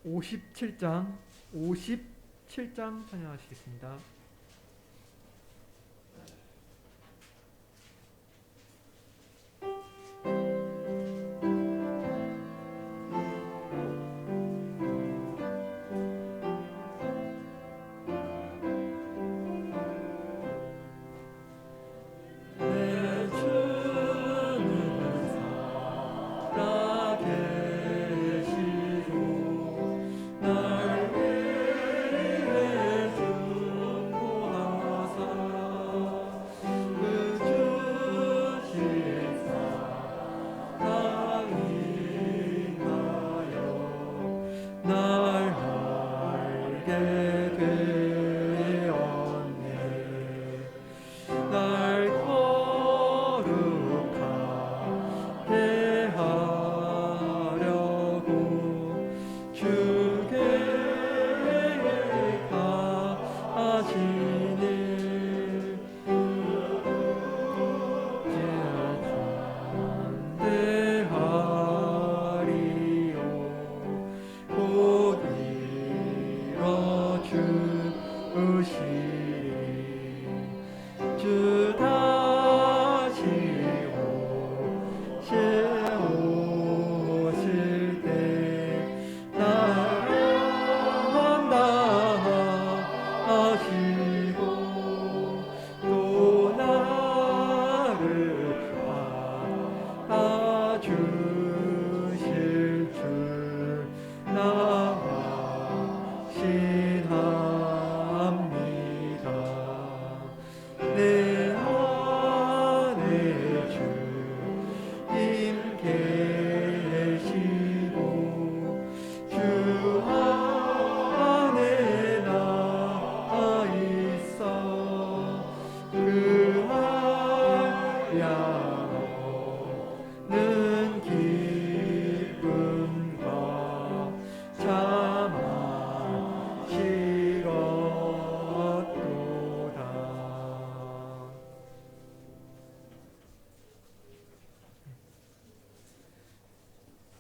57장 찬양하시겠습니다.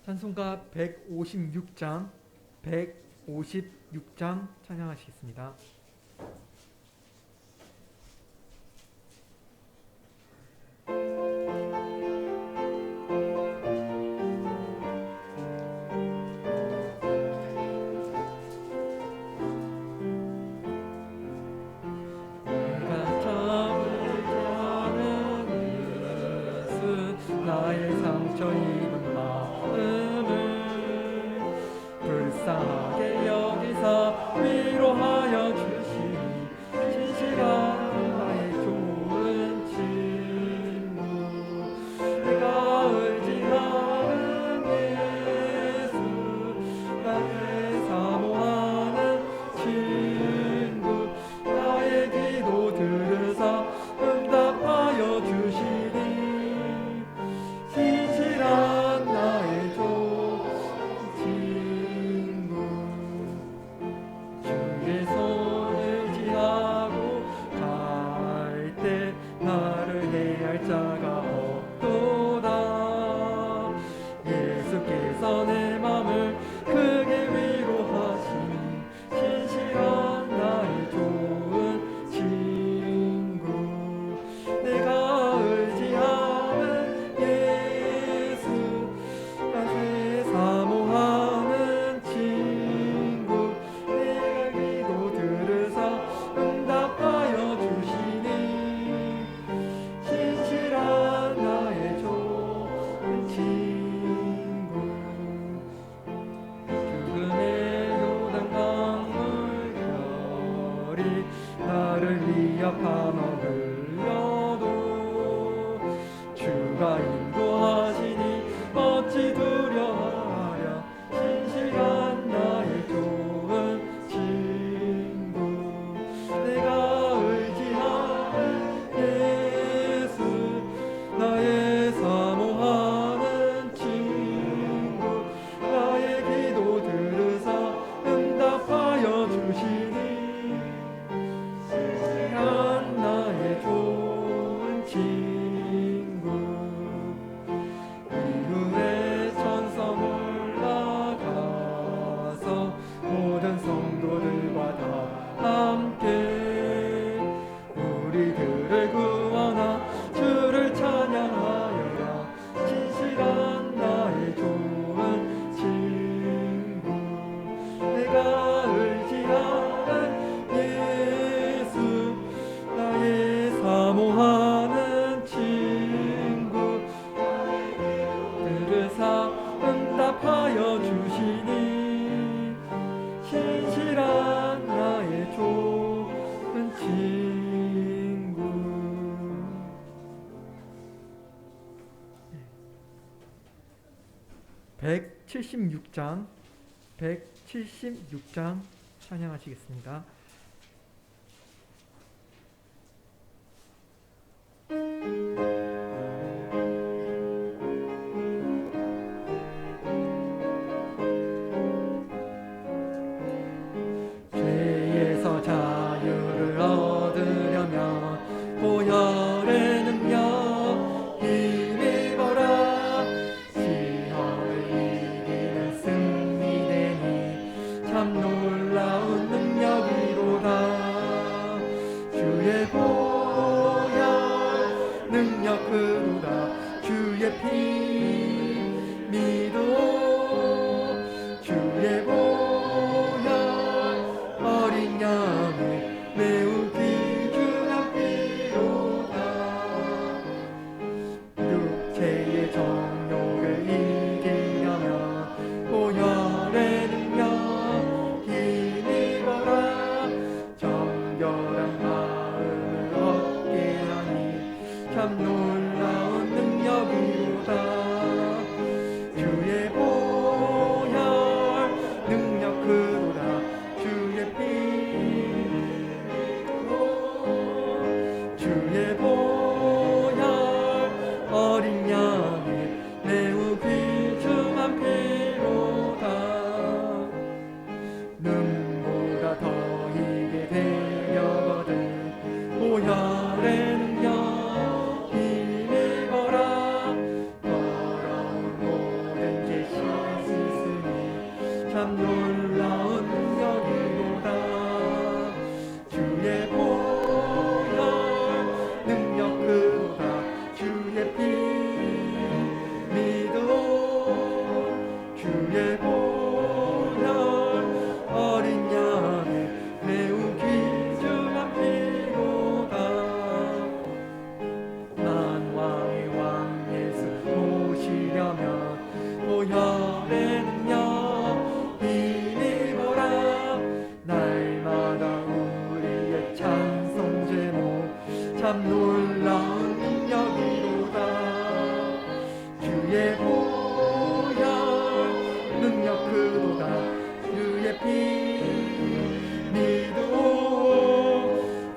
찬송가 156장 찬양하시겠습니다. 나의 상처 입은 마음을 불쌍하게 여기사 위로하여 주시니 진실한 나의 좋은 친구 내가 의지하는 예수 나의 사모하는 친구 나의 기도 들으사 응답하여 주시니 진실한 나의 좋은 친구 주의 손 의지하고 갈 때 나를 해할 자가 없도다 예수께서 내 맘을 크게 위로하시니 진실한 나의 좋은 친구 내가 의지하는 예수 나의 사모하는 친구 내가 기도 들으사 응답하여 주시니 진실한 나의 좋은 친구 죽음의 요단강물결이 나를 위협하며 흘려도 주가 인도하시니 어찌 두려워하랴 진실한 나의 좋은 친구 내가 의지하는 예수 나의 사모하는 친구 나의 기도 들으사 응답하여 주시니 진실한 나의 176장 176장 찬양하시겠습니다. 죄에서 자유를 얻으려면 보혈의 능력 힘입어라. 시험을 이기는 승리되니 참 놀라운 능력이로다. 주의 보혈 능력 그로다. 주의 피 믿어. 주의 보혈 어린 양의 매우 귀중한 피로다. 육체의 정욕을 이기려면 보혈의 능력 힘입어라. 정결한 마음을 얻게 하니 참 놀라운 능력이로다. 주의 보혈 능력 그로다. 주의 피 주의 보혈 어린 양의 매우 귀중한 피로다. 눈보다 더 희게 되려거든 보혈의 능력 힘입어라. 더러운 모든 죄 씻으니 참 놀라운 능력이로다. 주의 보혈 능력 그로다. 주의 피 믿어. 주의 보혈 어린 양의 매우 귀중한 피로다. 만왕의 왕 예수 모시려면 보혈의 능력 힘입어라. 날마다 우리의 찬송 제목 참 놀라운 능력이로다. 주의 보혈 능력 그로다. 주의 피 믿어.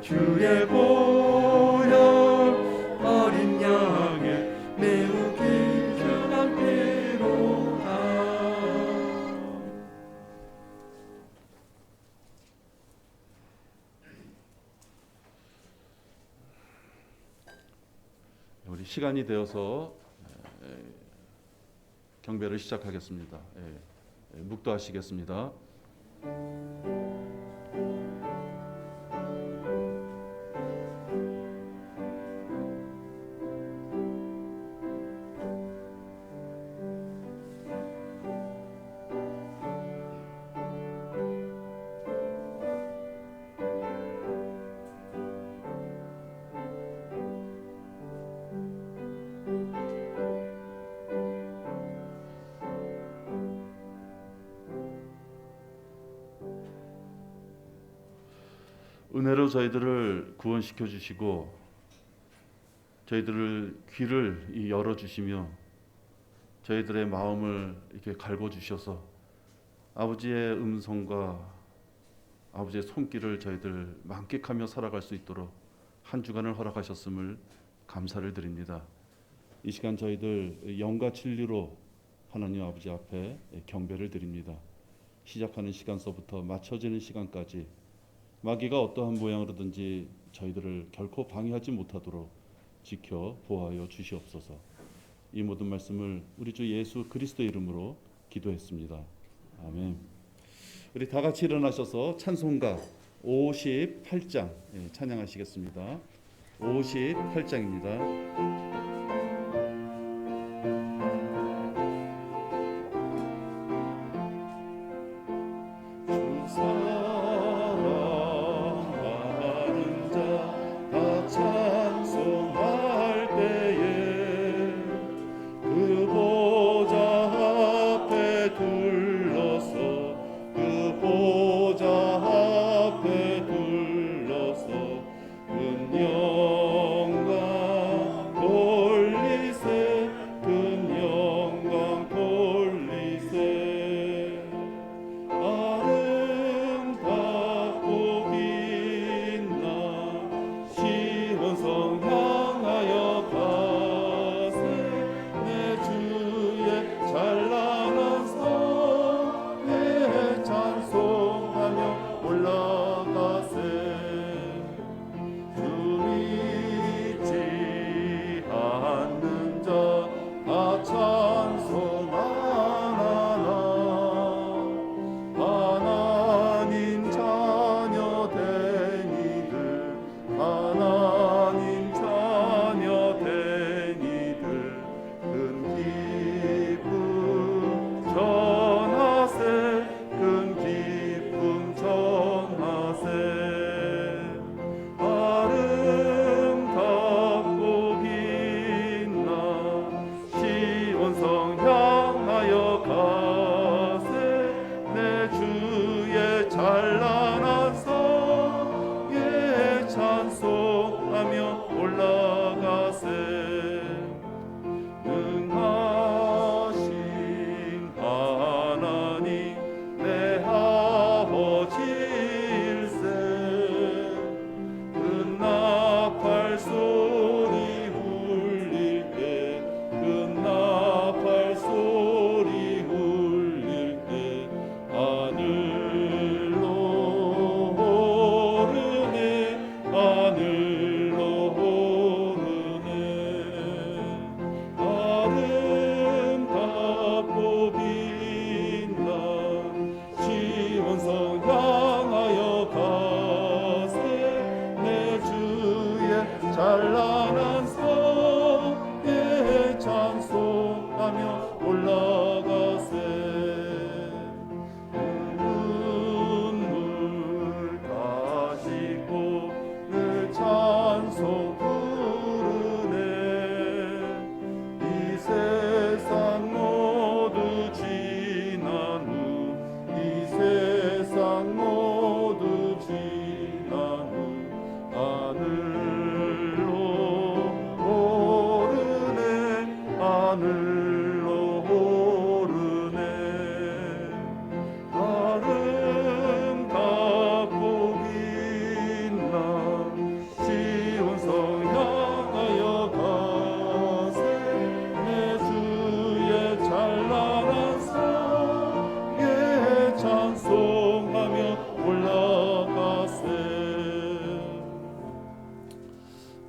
주의 보혈 어린 양의 매우 귀중한 피로다. 우리 시간이 되어서 경배를 시작하겠습니다. 묵도하시겠습니다. 은혜로 저희들을 구원시켜 주시고 저희들을 귀를 열어 주시며 저희들의 마음을 이렇게 갈고 주셔서 아버지의 음성과 아버지의 손길을 저희들 만끽하며 살아갈 수 있도록 한 주간을 허락하셨음을 감사를 드립니다. 이 시간 저희들 영과 진리로 하나님 아버지 앞에 경배를 드립니다. 시작하는 시간서부터 마쳐지는 시간까지 마귀가 어떠한 모양으로든지 저희들을 결코 방해하지 못하도록 지켜 보호하여 주시옵소서. 이 모든 말씀을 우리 주 예수 그리스도의 이름으로 기도했습니다. 아멘. 우리 다 같이 일어나셔서 찬송가 58장 찬양하시겠습니다. 58장입니다. 영광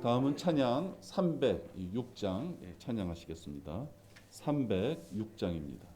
다음은 찬양 306장 찬양하시겠습니다. 306장입니다.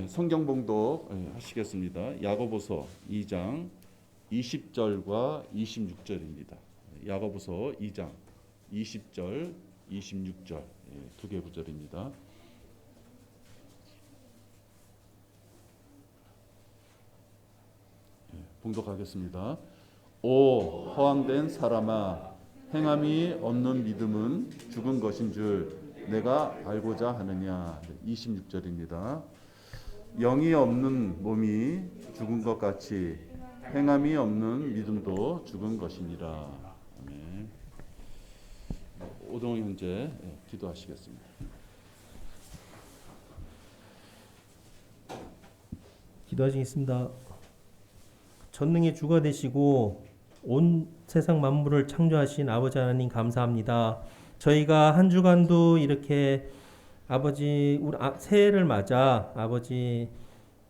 성경 봉독 하시겠습니다. 야고보서 2장 20절과 26절입니다. 야고보서 2장 20절, 26절 두 개 구절입니다. 봉독하겠습니다. 오 허황된 사람아, 행함이 없는 믿음은 죽은 것인 줄 내가 알고자 하느냐. 26절입니다. 영이 없는 몸이 죽은 것 같이 행함이 없는 믿음도 죽은 것이니라. 아멘. 오동훈 형제 기도하시겠습니다. 기도하시겠습니다. 전능의 주가 되시고 온 세상 만물을 창조하신 아버지 하나님 감사합니다. 저희가 한 주간도 이렇게 아버지 우리 새해를 맞아 아버지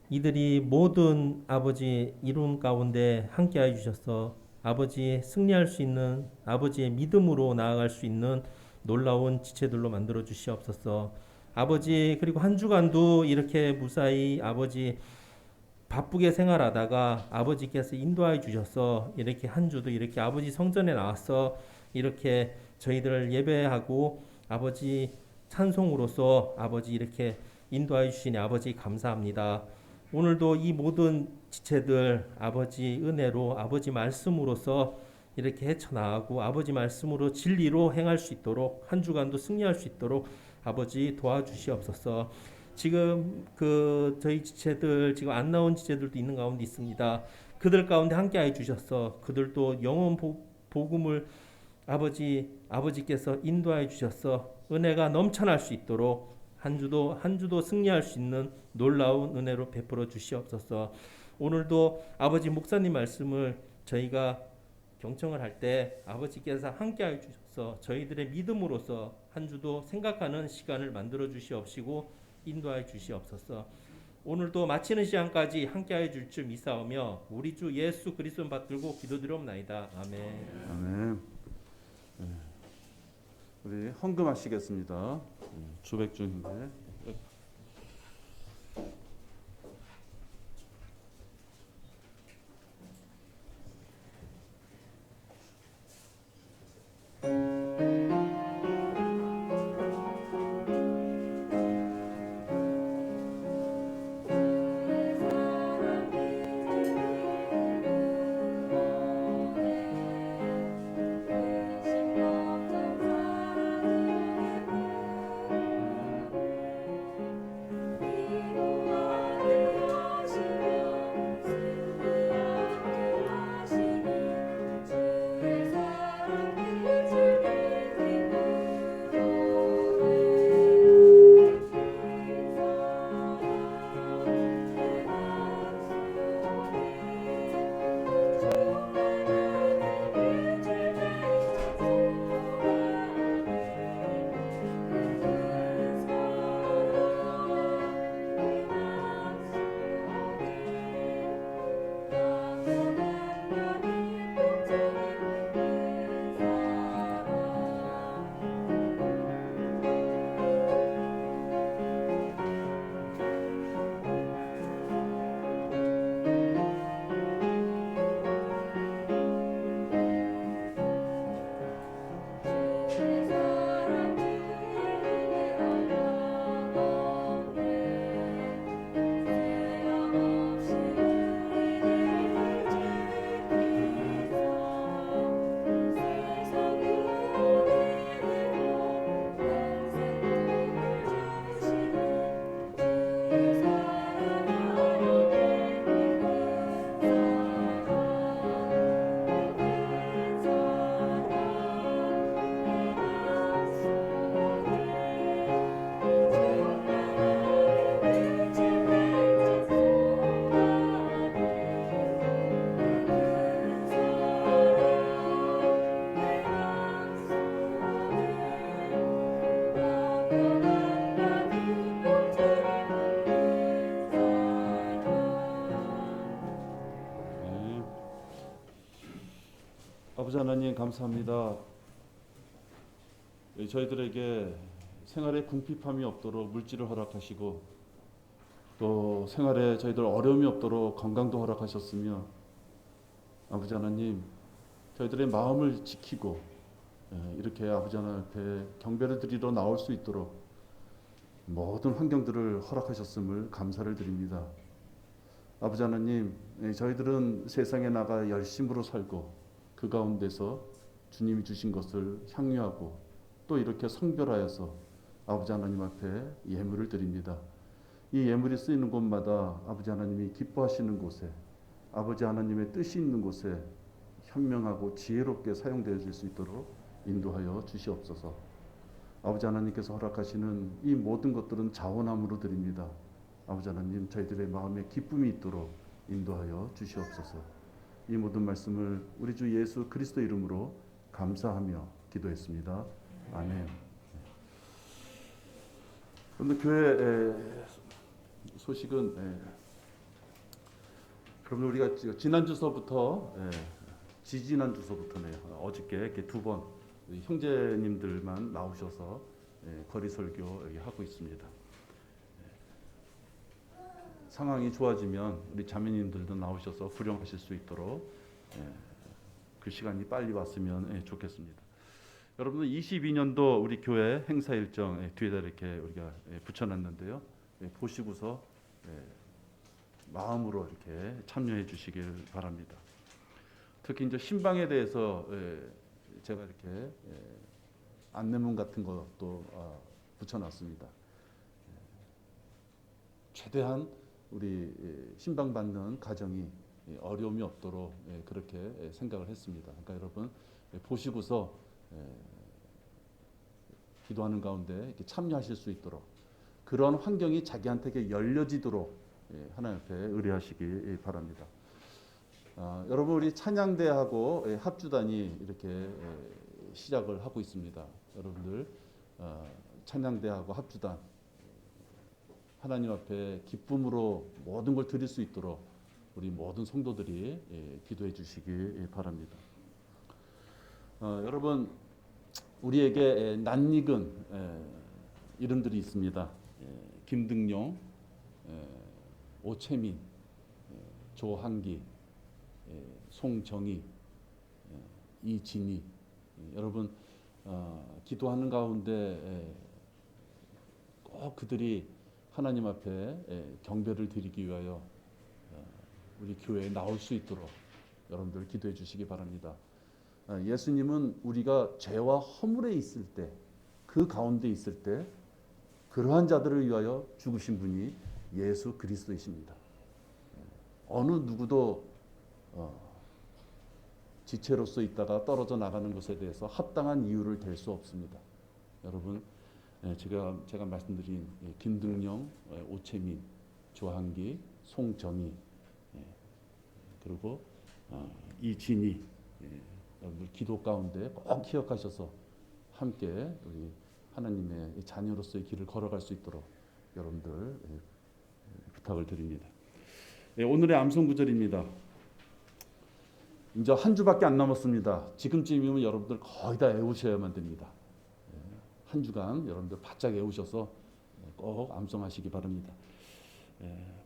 이들이 모든 아버지 이룬 가운데 함께해 주셔서 아버지 승리할 수 있는 아버지의 믿음으로 나아갈 수 있는 놀라운 지체들로 만들어 주시옵소서. 아버지 그리고 한 주간도 이렇게 무사히 아버지 바쁘게 생활하다가 아버지께서 인도해 주셔서 이렇게 한 주도 이렇게 아버지 성전에 나와서 이렇게 저희들을 예배하고 아버지 찬송으로서 아버지 이렇게 인도해 주시니 아버지 감사합니다. 오늘도 이 모든 지체들 아버지 은혜로 아버지 말씀으로서 이렇게 헤쳐나가고 아버지 말씀으로 진리로 행할 수 있도록 한 주간도 승리할 수 있도록 아버지 도와주시옵소서. 지금 저희 지체들 지금 안 나온 지체들도 있는 가운데 있습니다. 그들 가운데 함께해 주셔서 그들도 영원 복음을 아버지께서 인도해 주셔서 은혜가 넘쳐날 수 있도록 한 주도 승리할 수 있는 놀라운 은혜로 베풀어 주시옵소서. 오늘도 아버지 목사님 말씀을 저희가 경청을 할 때 아버지께서 함께하여 주셔서 저희들의 믿음으로서 한 주도 생각하는 시간을 만들어 주시옵시고 인도하여 주시옵소서. 오늘도 마치는 시간까지 함께하여 줄 줄 믿사오며 우리 주 예수 그리스도 받들고 기도드리옵나이다. 아멘. 아멘. 네. 우리 헌금하시겠습니다. 주백 중인데. 아버지 하나님 감사합니다. 저희들에게 생활에 궁핍함이 없도록 물질을 허락하시고 또 생활에 저희들 어려움이 없도록 건강도 허락하셨으며 아버지 하나님 저희들의 마음을 지키고 이렇게 아버지 하나님 앞에 경배를 드리러 나올 수 있도록 모든 환경들을 허락하셨음을 감사를 드립니다. 아버지 하나님 저희들은 세상에 나가 열심으로 살고 그 가운데서 주님이 주신 것을 향유하고 또 이렇게 성별하여서 아버지 하나님 앞에 예물을 드립니다. 이 예물이 쓰이는 곳마다 아버지 하나님이 기뻐하시는 곳에 아버지 하나님의 뜻이 있는 곳에 현명하고 지혜롭게 사용되어질 수 있도록 인도하여 주시옵소서. 아버지 하나님께서 허락하시는 이 모든 것들은 자원함으로 드립니다. 아버지 하나님 저희들의 마음에 기쁨이 있도록 인도하여 주시옵소서. 이 모든 말씀을 우리 주 예수 그리스도 이름으로 감사하며 기도했습니다. 아멘. 오늘 교회 소식은 그러면 우리가 지난 주서부터 지지난 주서부터네요. 어저께 이렇게 두 번 형제님들만 나오셔서 거리 설교 여기 하고 있습니다. 상황이 좋아지면 우리 자매님들도 나오셔서 구령하실 수 있도록 그 시간이 빨리 왔으면 좋겠습니다. 여러분들 22년도 우리 교회 행사 일정 뒤에다 이렇게 우리가 붙여놨는데요. 보시고서 마음으로 이렇게 참여해 주시길 바랍니다. 특히 이제 신방에 대해서 제가 이렇게 안내문 같은 것도 붙여놨습니다. 최대한 우리 신방 받는 가정이 어려움이 없도록 그렇게 생각을 했습니다. 그러니까 여러분 보시고서 기도하는 가운데 이렇게 참여하실 수 있도록 그런 환경이 자기한테 열려지도록 하나님 앞에 의뢰하시기 바랍니다. 여러분 우리 찬양대하고 합주단이 이렇게 시작을 하고 있습니다. 여러분들 찬양대하고 합주단 하나님 앞에 기쁨으로 모든 걸 드릴 수 있도록 우리 모든 성도들이 기도해 주시기 바랍니다. 여러분 우리에게 낯익은 이름들이 있습니다. 김등용, 오채민, 조한기, 송정희, 이진희. 여러분 기도하는 가운데 꼭 그들이 하나님 앞에 경배를 드리기 위하여 우리 교회에 나올 수 있도록 여러분들 기도해 주시기 바랍니다. 예수님은 우리가 죄와 허물에 있을 때, 그 가운데 있을 때 그러한 자들을 위하여 죽으신 분이 예수 그리스도이십니다. 어느 누구도 지체로서 있다가 떨어져 나가는 것에 대해서 합당한 이유를 댈 수 없습니다. 여러분 제가 말씀드린 김등령, 오채민, 조한기, 송정희, 그리고 이진희, 여러분들 기도 가운데 꼭 기억하셔서 함께 우리 하나님의 자녀로서의 길을 걸어갈 수 있도록 여러분들 부탁을 드립니다. 오늘의 암송 구절입니다. 이제 한 주밖에 안 남았습니다. 지금쯤이면 여러분들 거의 다 외우셔야만 됩니다. 한 주간 여러분들 바짝 외우셔서 꼭 암송하시기 바랍니다.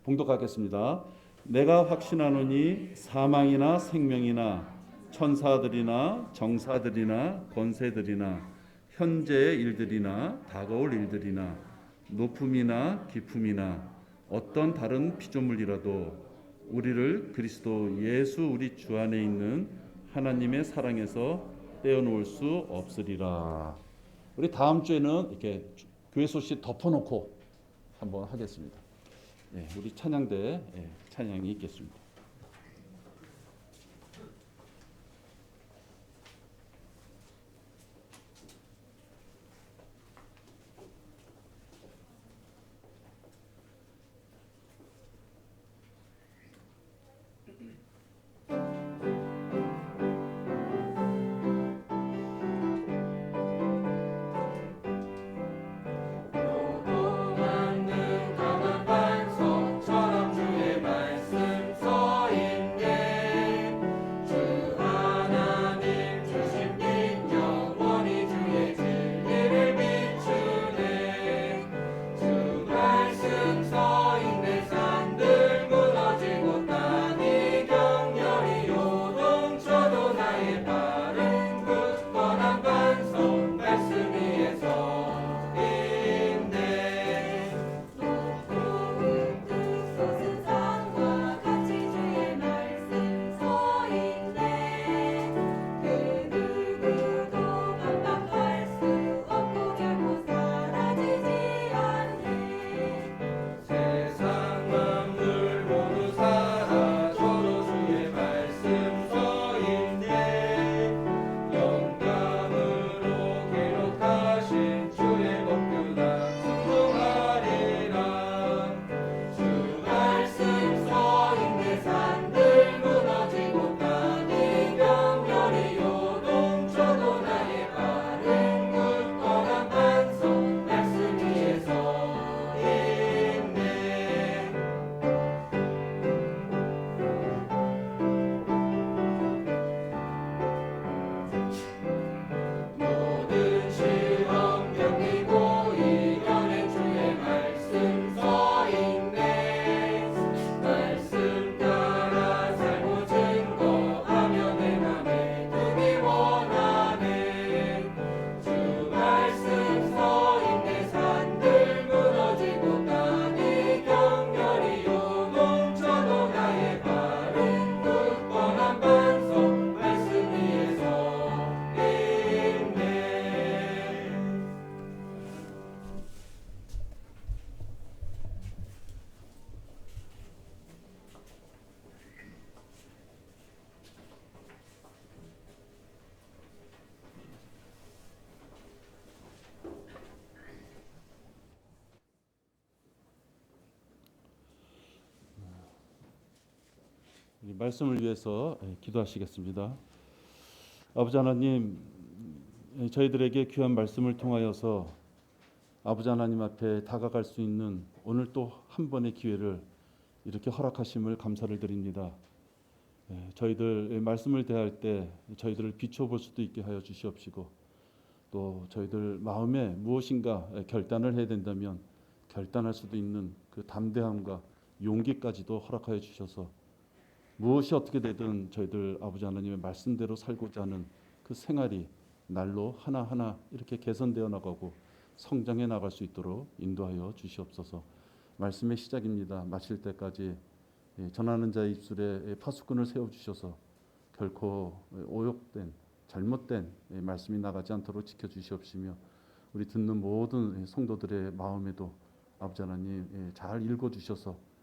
봉독하겠습니다. 내가 확신하노니 사망이나 생명이나 천사들이나 정사들이나 권세들이나 현재의 일들이나 다가올 일들이나 높음이나 깊음이나 어떤 다른 피조물이라도 우리를 그리스도 예수 우리 주 안에 있는 하나님의 사랑에서 떼어놓을 수 없으리라. 우리 다음 주에는 이렇게 교회 소식 덮어놓고 한번 하겠습니다. 우리 찬양대 찬양이 있겠습니다. 요동하는 강한 반석처럼 주의 말씀 이 말씀을 위해서 기도하시겠습니다. 아버지 하나님, 저희들에게 귀한 말씀을 통하여서 아버지 하나님 앞에 다가갈 수 있는 오늘 또 한 번의 기회를 이렇게 허락하심을 감사를 드립니다. 저희들 말씀을 대할 때 저희들을 비춰볼 수도 있게 하여 주시옵시고, 또 저희들 마음에 무엇인가 결단을 해야 된다면 결단할 수도 있는 그 담대함과 용기까지도 허락하여 주셔서 무엇이 어떻게 되든 저희들 아버지 하나님의 말씀대로 살고자 하는 그 생활이 날로 하나하나 이렇게 개선되어 나가고 성장해 나갈 수 있도록 인도하여 주시옵소서. 말씀의 시작입니다. 마칠 때까지 전하는 자의 입술에 파수꾼을 세워주셔서 결코 오욕된 잘못된 말씀이 나가지 않도록 지켜주시옵시며, 우리 듣는 모든 성도들의 마음에도 아버지 하나님 잘 읽어주셔서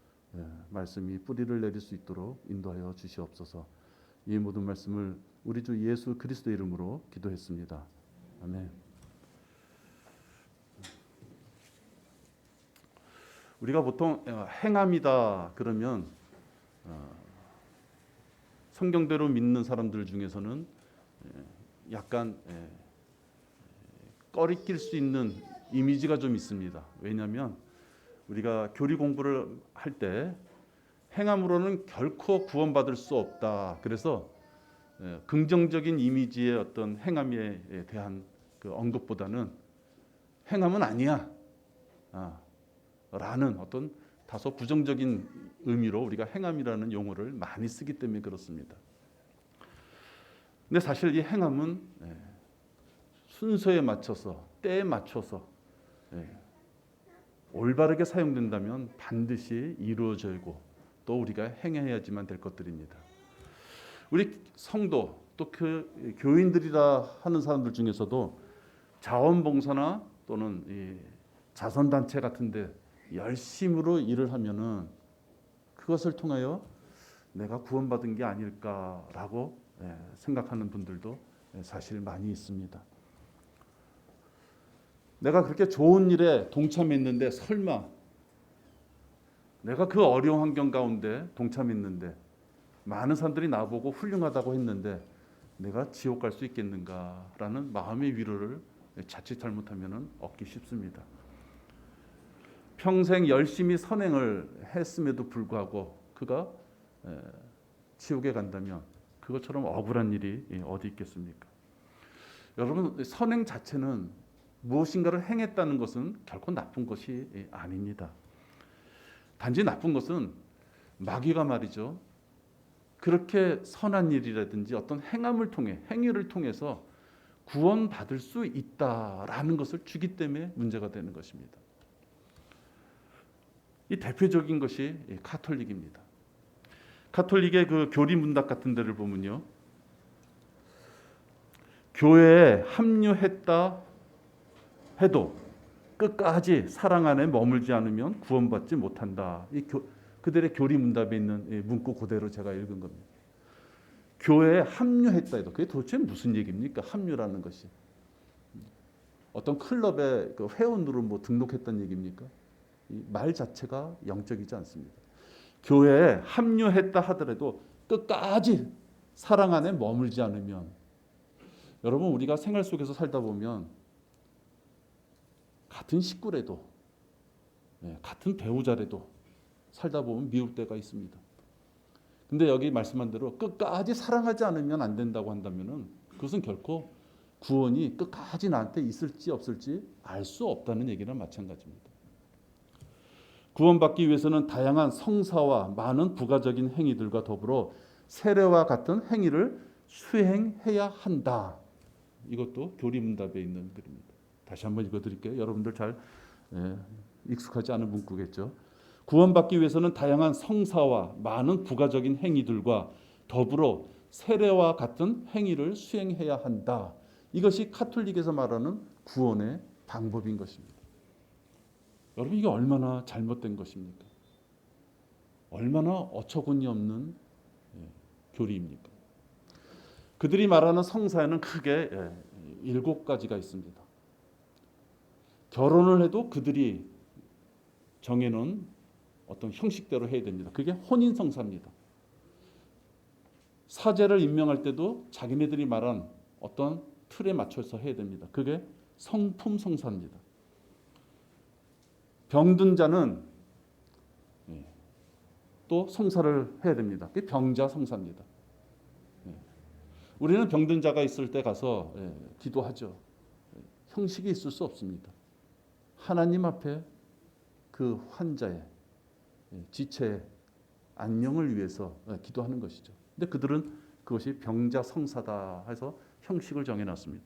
말씀이 뿌리를 내릴 수 있도록 인도하여 주시옵소서. 이 모든 말씀을 우리 주 예수 그리스도 이름으로 기도했습니다. 아멘. 우리가 보통 행함이다 그러면 성경대로 믿는 사람들 중에서는 약간 꺼리낄 수 있는 이미지가 좀 있습니다. 왜냐하면 우리가 교리 공부를 할 때 행함으로는 결코 구원받을 수 없다. 그래서 긍정적인 이미지의 어떤 행함에 대한 그 언급보다는 행함은 아니야 라는 어떤 다소 부정적인 의미로 우리가 행함이라는 용어를 많이 쓰기 때문에 그렇습니다. 근데 사실 이 행함은 순서에 맞춰서 때에 맞춰서 올바르게 사용된다면 반드시 이루어지고 또 우리가 행해야지만 될 것들입니다. 우리 성도 또 그 교인들이라 하는 사람들 중에서도 자원봉사나 또는 이 자선단체 같은데 열심으로 일을 하면은 그것을 통하여 내가 구원받은 게 아닐까라고 생각하는 분들도 사실 많이 있습니다. 내가 그렇게 좋은 일에 동참했는데 설마 내가 그 어려운 환경 가운데 동참했는데 많은 사람들이 나보고 훌륭하다고 했는데 내가 지옥 갈 수 있겠는가라는 마음의 위로를 자칫 잘못하면 얻기 쉽습니다. 평생 열심히 선행을 했음에도 불구하고 그가 지옥에 간다면 그것처럼 억울한 일이 어디 있겠습니까? 여러분, 선행 자체는 무엇인가를 행했다는 것은 결코 나쁜 것이 아닙니다. 단지 나쁜 것은 마귀가 말이죠, 그렇게 선한 일이라든지 어떤 행함을 통해 행위를 통해서 구원받을 수 있다라는 것을 주기 때문에 문제가 되는 것입니다. 이 대표적인 것이 카톨릭입니다. 카톨릭의 그 교리 문답 같은 데를 보면요, 교회에 합류했다 해도 끝까지 사랑 안에 머물지 않으면 구원받지 못한다. 그들의 교리 문답에 있는 문구 그대로 제가 읽은 겁니다. 교회에 합류했다 해도 그게 도대체 무슨 얘기입니까? 합류라는 것이 어떤 클럽의 그 회원으로 뭐 등록했다는 얘기입니까? 이 말 자체가 영적이지 않습니다. 교회에 합류했다 하더라도 끝까지 사랑 안에 머물지 않으면, 여러분, 우리가 생활 속에서 살다 보면 같은 식구래도 같은 배우자래도 살다 보면 미울 때가 있습니다. 근데 여기 말씀한 대로 끝까지 사랑하지 않으면 안 된다고 한다면은 그것은 결코 구원이 끝까지 나한테 있을지 없을지 알 수 없다는 얘기랑 마찬가지입니다. 구원받기 위해서는 다양한 성사와 많은 부가적인 행위들과 더불어 세례와 같은 행위를 수행해야 한다. 이것도 교리문답에 있는 글입니다. 다시 한번 읽어드릴게요. 여러분들 잘 익숙하지 않은 문구겠죠. 구원받기 위해서는 다양한 성사와 많은 부가적인 행위들과 더불어 세례와 같은 행위를 수행해야 한다. 이것이 카톨릭에서 말하는 구원의 방법인 것입니다. 여러분, 이게 얼마나 잘못된 것입니까? 얼마나 어처구니 없는 교리입니까? 그들이 말하는 성사에는 크게 7가지가 있습니다. 결혼을 해도 그들이 정해놓은 어떤 형식대로 해야 됩니다. 그게 혼인성사입니다. 사제를 임명할 때도 자기네들이 말한 어떤 틀에 맞춰서 해야 됩니다. 그게 성품 성사입니다. 병든 자는 또 성사를 해야 됩니다. 그게 병자 성사입니다. 우리는 병든 자가 있을 때 가서 기도하죠. 형식이 있을 수 없습니다. 하나님 앞에 그 환자의 지체의 안녕을 위해서 기도하는 것이죠. 근데 그들은 그것이 병자 성사다 해서 형식을 정해놨습니다.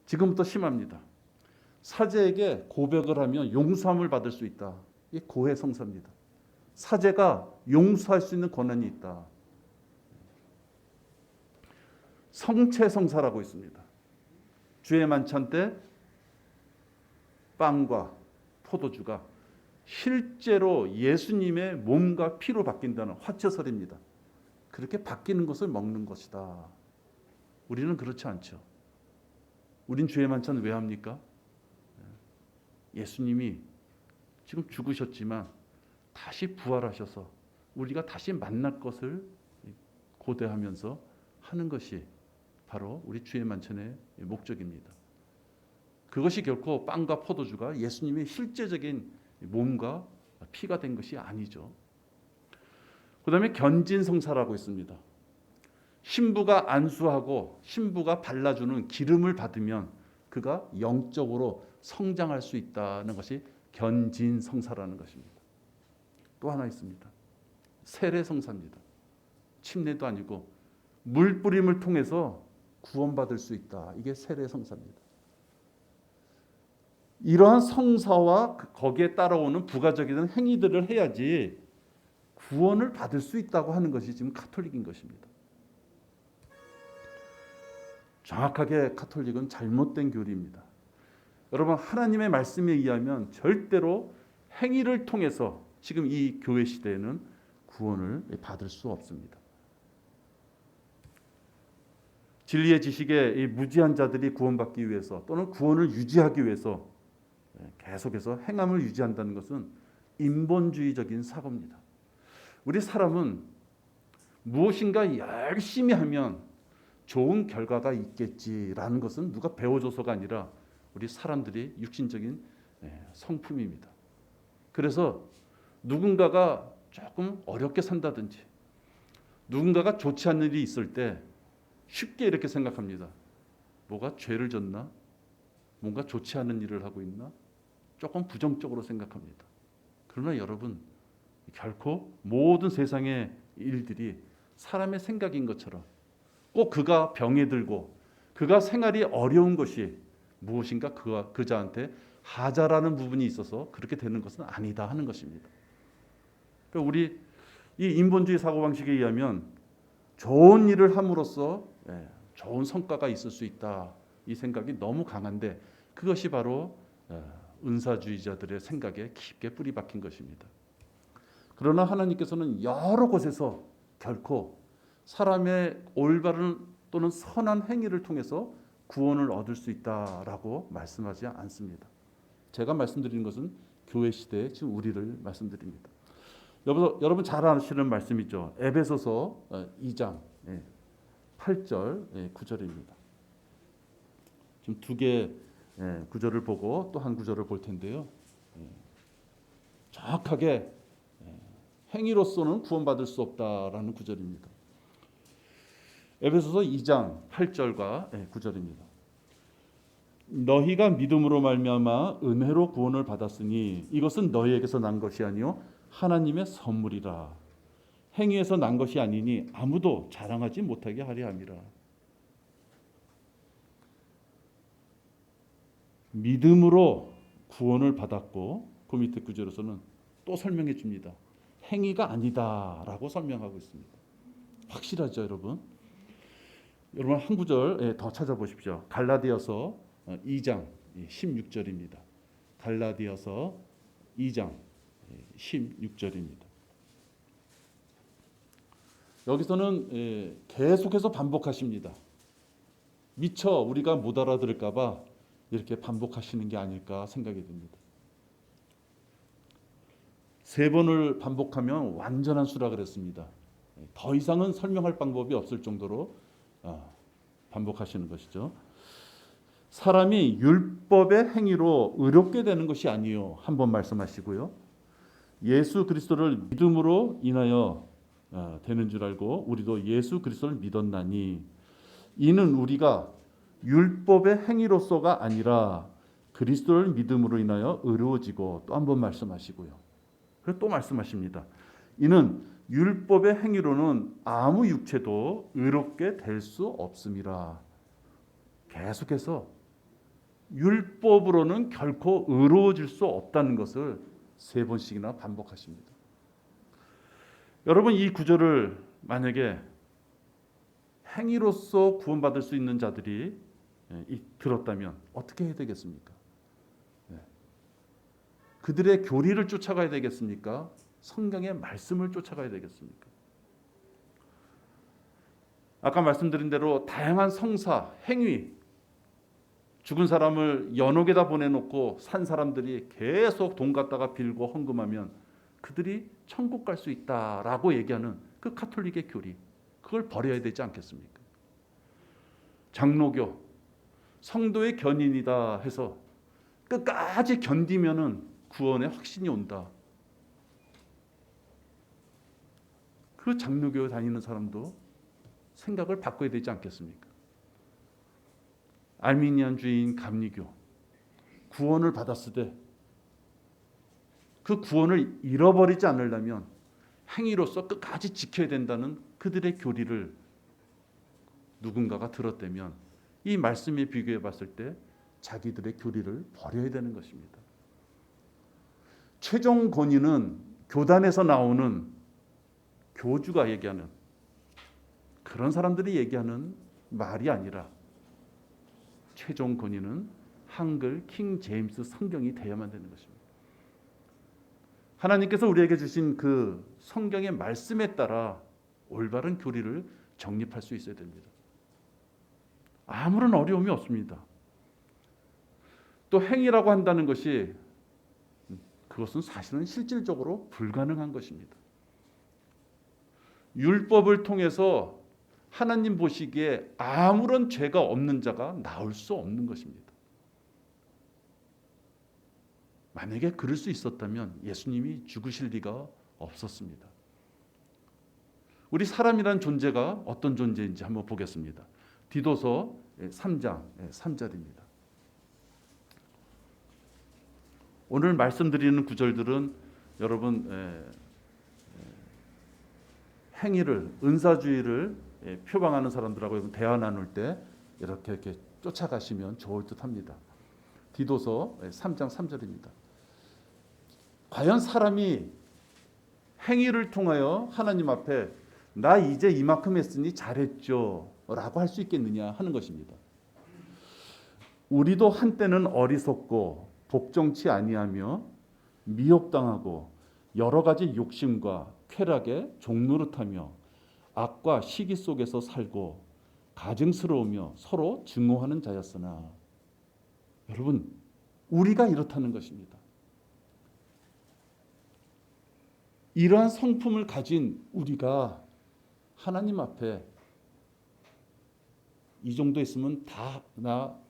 지금부터 심합니다. 사제에게 고백을 하면 용서함을 받을 수 있다. 이 고해 성사입니다. 사제가 용서할 수 있는 권한이 있다. 성체 성사라고 있습니다. 주의 만찬 때 빵과 포도주가 실제로 예수님의 몸과 피로 바뀐다는 화채설입니다. 그렇게 바뀌는 것을 먹는 것이다. 우리는 그렇지 않죠. 우린 주의 만찬 왜 합니까? 예수님이 지금 죽으셨지만 다시 부활하셔서 우리가 다시 만날 것을 고대하면서 하는 것이 바로 우리 주의 만찬의 목적입니다. 그것이 결코 빵과 포도주가 예수님의 실제적인 몸과 피가 된 것이 아니죠. 그 다음에 견진성사라고 있습니다. 신부가 안수하고 신부가 발라주는 기름을 받으면 그가 영적으로 성장할 수 있다는 것이 견진성사라는 것입니다. 또 하나 있습니다. 세례성사입니다. 침례도 아니고 물 뿌림을 통해서 구원받을 수 있다. 이게 세례성사입니다. 이러한 성사와 거기에 따라오는 부가적인 행위들을 해야지 구원을 받을 수 있다고 하는 것이 지금 가톨릭인 것입니다. 정확하게 가톨릭은 잘못된 교리입니다. 여러분, 하나님의 말씀에 의하면 절대로 행위를 통해서 지금 이 교회 시대에는 구원을 받을 수 없습니다. 진리의 지식에 이 무지한 자들이 구원받기 위해서 또는 구원을 유지하기 위해서 계속해서 행함을 유지한다는 것은 인본주의적인 사고입니다. 우리 사람은 무엇인가 열심히 하면 좋은 결과가 있겠지라는 것은 누가 배워줘서가 아니라 우리 사람들이 육신적인 성품입니다. 그래서 누군가가 조금 어렵게 산다든지 누군가가 좋지 않은 일이 있을 때 쉽게 이렇게 생각합니다. 뭐가 죄를 졌나? 뭔가 좋지 않은 일을 하고 있나? 조금 부정적으로 생각합니다. 그러나 여러분, 결코 모든 세상의 일들이 사람의 생각인 것처럼 꼭 그가 병에 들고 그가 생활이 어려운 것이 무엇인가 그자한테 하자라는 부분이 있어서 그렇게 되는 것은 아니다 하는 것입니다. 그러니까 우리 이 인본주의 사고방식에 의하면 좋은 일을 함으로써 좋은 성과가 있을 수 있다. 이 생각이 너무 강한데 그것이 바로 은사주의자들의 생각에 깊게 뿌리 박힌 것입니다. 그러나 하나님께서는 여러 곳에서 결코 사람의 올바른 또는 선한 행위를 통해서 구원을 얻을 수 있다라고 말씀하지 않습니다. 제가 말씀드리는 것은 교회 시대에 지금 우리를 말씀드립니다. 여러분 잘 아시는 말씀이죠. 에베소서 2장 8절 9절입니다. 지금 두 개 구절을 보고 또 한 구절을 볼 텐데요. 정확하게 행위로서는 구원받을 수 없다라는 구절입니다. 에베소서 2장 8절과 9절입니다. 너희가 믿음으로 말미암아 은혜로 구원을 받았으니 이것은 너희에게서 난 것이 아니요 하나님의 선물이라. 행위에서 난 것이 아니니 아무도 자랑하지 못하게 하려 함이라. 믿음으로 구원을 받았고 그 밑에 구절에서는 또 설명해 줍니다. 행위가 아니다라고 설명하고 있습니다. 확실하죠, 여러분? 여러분 한 구절 더 찾아보십시오. 갈라디아서 2장 16절입니다. 갈라디아서 2장 16절입니다. 여기서는 계속해서 반복하십니다. 미처 우리가 못 알아들을까 봐 이렇게 반복하시는 게 아닐까 생각이 듭니다. 3번을 반복하면 완전한 수라 그랬습니다. 더 이상은 설명할 방법이 없을 정도로 반복하시는 것이죠. 사람이 율법의 행위로 의롭게 되는 것이 아니요. 한 번 말씀하시고요. 예수 그리스도를 믿음으로 인하여 되는 줄 알고 우리도 예수 그리스도를 믿었나니 이는 우리가 율법의 행위로서가 아니라 그리스도를 믿음으로 인하여 의로워지고 또 한 번 말씀하시고요. 그리고 또 말씀하십니다. 이는 율법의 행위로는 아무 육체도 의롭게 될 수 없음이라. 계속해서 율법으로는 결코 의로워질 수 없다는 것을 3번씩이나 반복하십니다. 여러분 이 구절을 만약에 행위로서 구원받을 수 있는 자들이 들었다면 어떻게 해야 되겠습니까? 그들의 교리를 쫓아가야 되겠습니까? 성경의 말씀을 쫓아가야 되겠습니까? 아까 말씀드린 대로 다양한 성사, 행위, 죽은 사람을 연옥에다 보내놓고 산 사람들이 계속 돈 갖다가 빌고 헌금하면 그들이 천국 갈 수 있다라고 얘기하는 그 가톨릭의 교리, 그걸 버려야 되지 않겠습니까? 장로교, 성도의 견인이다 해서 끝까지 견디면은 구원의 확신이 온다. 그 장로교 다니는 사람도 생각을 바꿔야 되지 않겠습니까? 알미니안주의인 감리교, 구원을 받았을 때 그 구원을 잃어버리지 않으려면 행위로서 끝까지 지켜야 된다는 그들의 교리를 누군가가 들었다면 이 말씀에 비교해 봤을 때 자기들의 교리를 버려야 되는 것입니다. 최종 권위는 교단에서 나오는 교주가 얘기하는 그런 사람들이 얘기하는 말이 아니라 최종 권위는 한글 킹 제임스 성경이 되어야만 되는 것입니다. 하나님께서 우리에게 주신 그 성경의 말씀에 따라 올바른 교리를 정립할 수 있어야 됩니다. 아무런 어려움이 없습니다. 또 행위라고 한다는 것이 그것은 사실은 실질적으로 불가능한 것입니다. 율법을 통해서 하나님 보시기에 아무런 죄가 없는 자가 나올 수 없는 것입니다. 만약에 그럴 수 있었다면 예수님이 죽으실 리가 없었습니다. 우리 사람이란 존재가 어떤 존재인지 한번 보겠습니다. 디도서 3장 3절입니다. 오늘 말씀드리는 구절들은 여러분 행위를, 은사주의를 표방하는 사람들하고 대화 나눌 때 이렇게 쫓아가시면 좋을 듯합니다. 디도서 3장 3절입니다. 과연 사람이 행위를 통하여 하나님 앞에 나 이제 이만큼 했으니 잘했죠 라고 할 수 있겠느냐 하는 것입니다. 우리도 한때는 어리석고 복종치 아니하며 미혹당하고 여러 가지 욕심과 쾌락에 종노릇하며 악과 시기 속에서 살고 가증스러우며 서로 증오하는 자였으나 여러분 우리가 이렇다는 것입니다. 이러한 성품을 가진 우리가 하나님 앞에 이 정도 있으면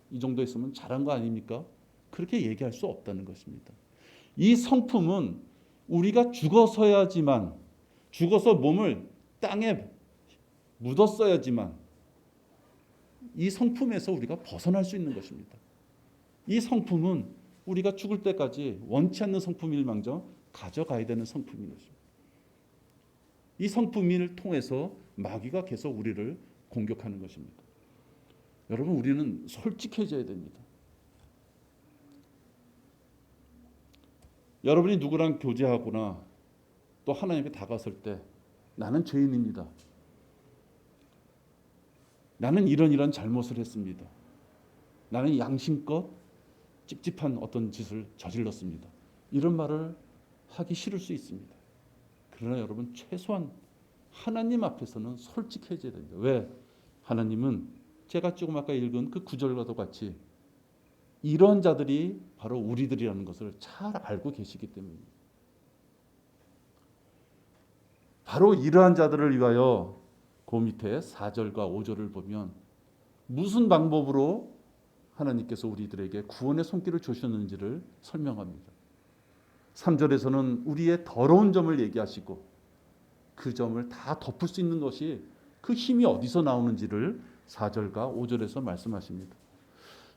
이 정도 있으면 잘한 거 아닙니까? 그렇게 얘기할 수 없다는 것입니다. 이 성품은 우리가 죽어서야지만, 죽어서 몸을 땅에 묻었어야지만 이 성품에서 우리가 벗어날 수 있는 것입니다. 이 성품은 우리가 죽을 때까지 원치 않는 성품일망정 가져가야 되는 성품인 것입니다. 이 성품을 통해서 마귀가 계속 우리를 공격하는 것입니다. 여러분 우리는 솔직해져야 됩니다. 여러분이 누구랑 교제하거나 또 하나님께 다가설 때 나는 죄인입니다. 나는 이런 잘못을 했습니다. 나는 양심껏 찝찝한 어떤 짓을 저질렀습니다. 이런 말을 하기 싫을 수 있습니다. 그러나 여러분 최소한 하나님 앞에서는 솔직해져야 됩니다. 왜? 하나님은 제가 조금 아까 읽은 그 구절과도 같이 이런 자들이 바로 우리들이라는 것을 잘 알고 계시기 때문입니다. 바로 이러한 자들을 위하여 그 밑에 4절과 5절을 보면 무슨 방법으로 하나님께서 우리들에게 구원의 손길을 주셨는지를 설명합니다. 3절에서는 우리의 더러운 점을 얘기하시고 그 점을 다 덮을 수 있는 것이 그 힘이 어디서 나오는지를 4절과 5절에서 말씀하십니다.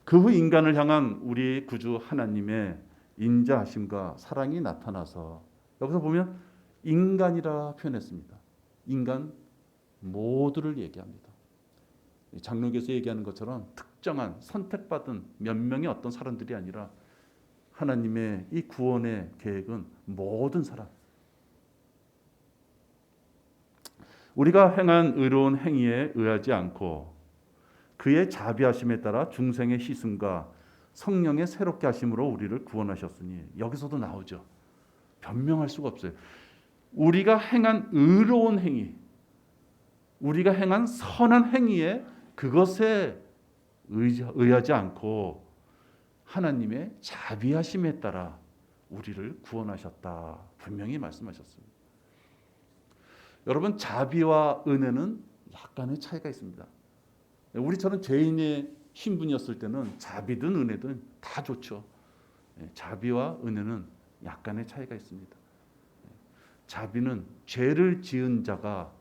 그 후 인간을 향한 우리 구주 하나님의 인자하심과 사랑이 나타나서 여기서 보면 인간이라 표현했습니다. 인간 모두를 얘기합니다. 장로교에서 얘기하는 것처럼 특정한 선택받은 몇 명의 어떤 사람들이 아니라 하나님의 이 구원의 계획은 모든 사람, 우리가 행한 의로운 행위에 의하지 않고 그의 자비하심에 따라 중생의 희생과 성령의 새롭게 하심으로 우리를 구원하셨으니, 여기서도 나오죠. 변명할 수가 없어요. 우리가 행한 의로운 행위, 우리가 행한 선한 행위에 그것에 의하지 않고 하나님의 자비하심에 따라 우리를 구원하셨다. 분명히 말씀하셨습니다. 여러분, 자비와 은혜는 약간의 차이가 있습니다. 우리처럼 죄인의 신분이었을 때는 자비든 은혜든 다 좋죠. 자비와 은혜는 약간의 차이가 있습니다. 자비는 죄를 지은 자가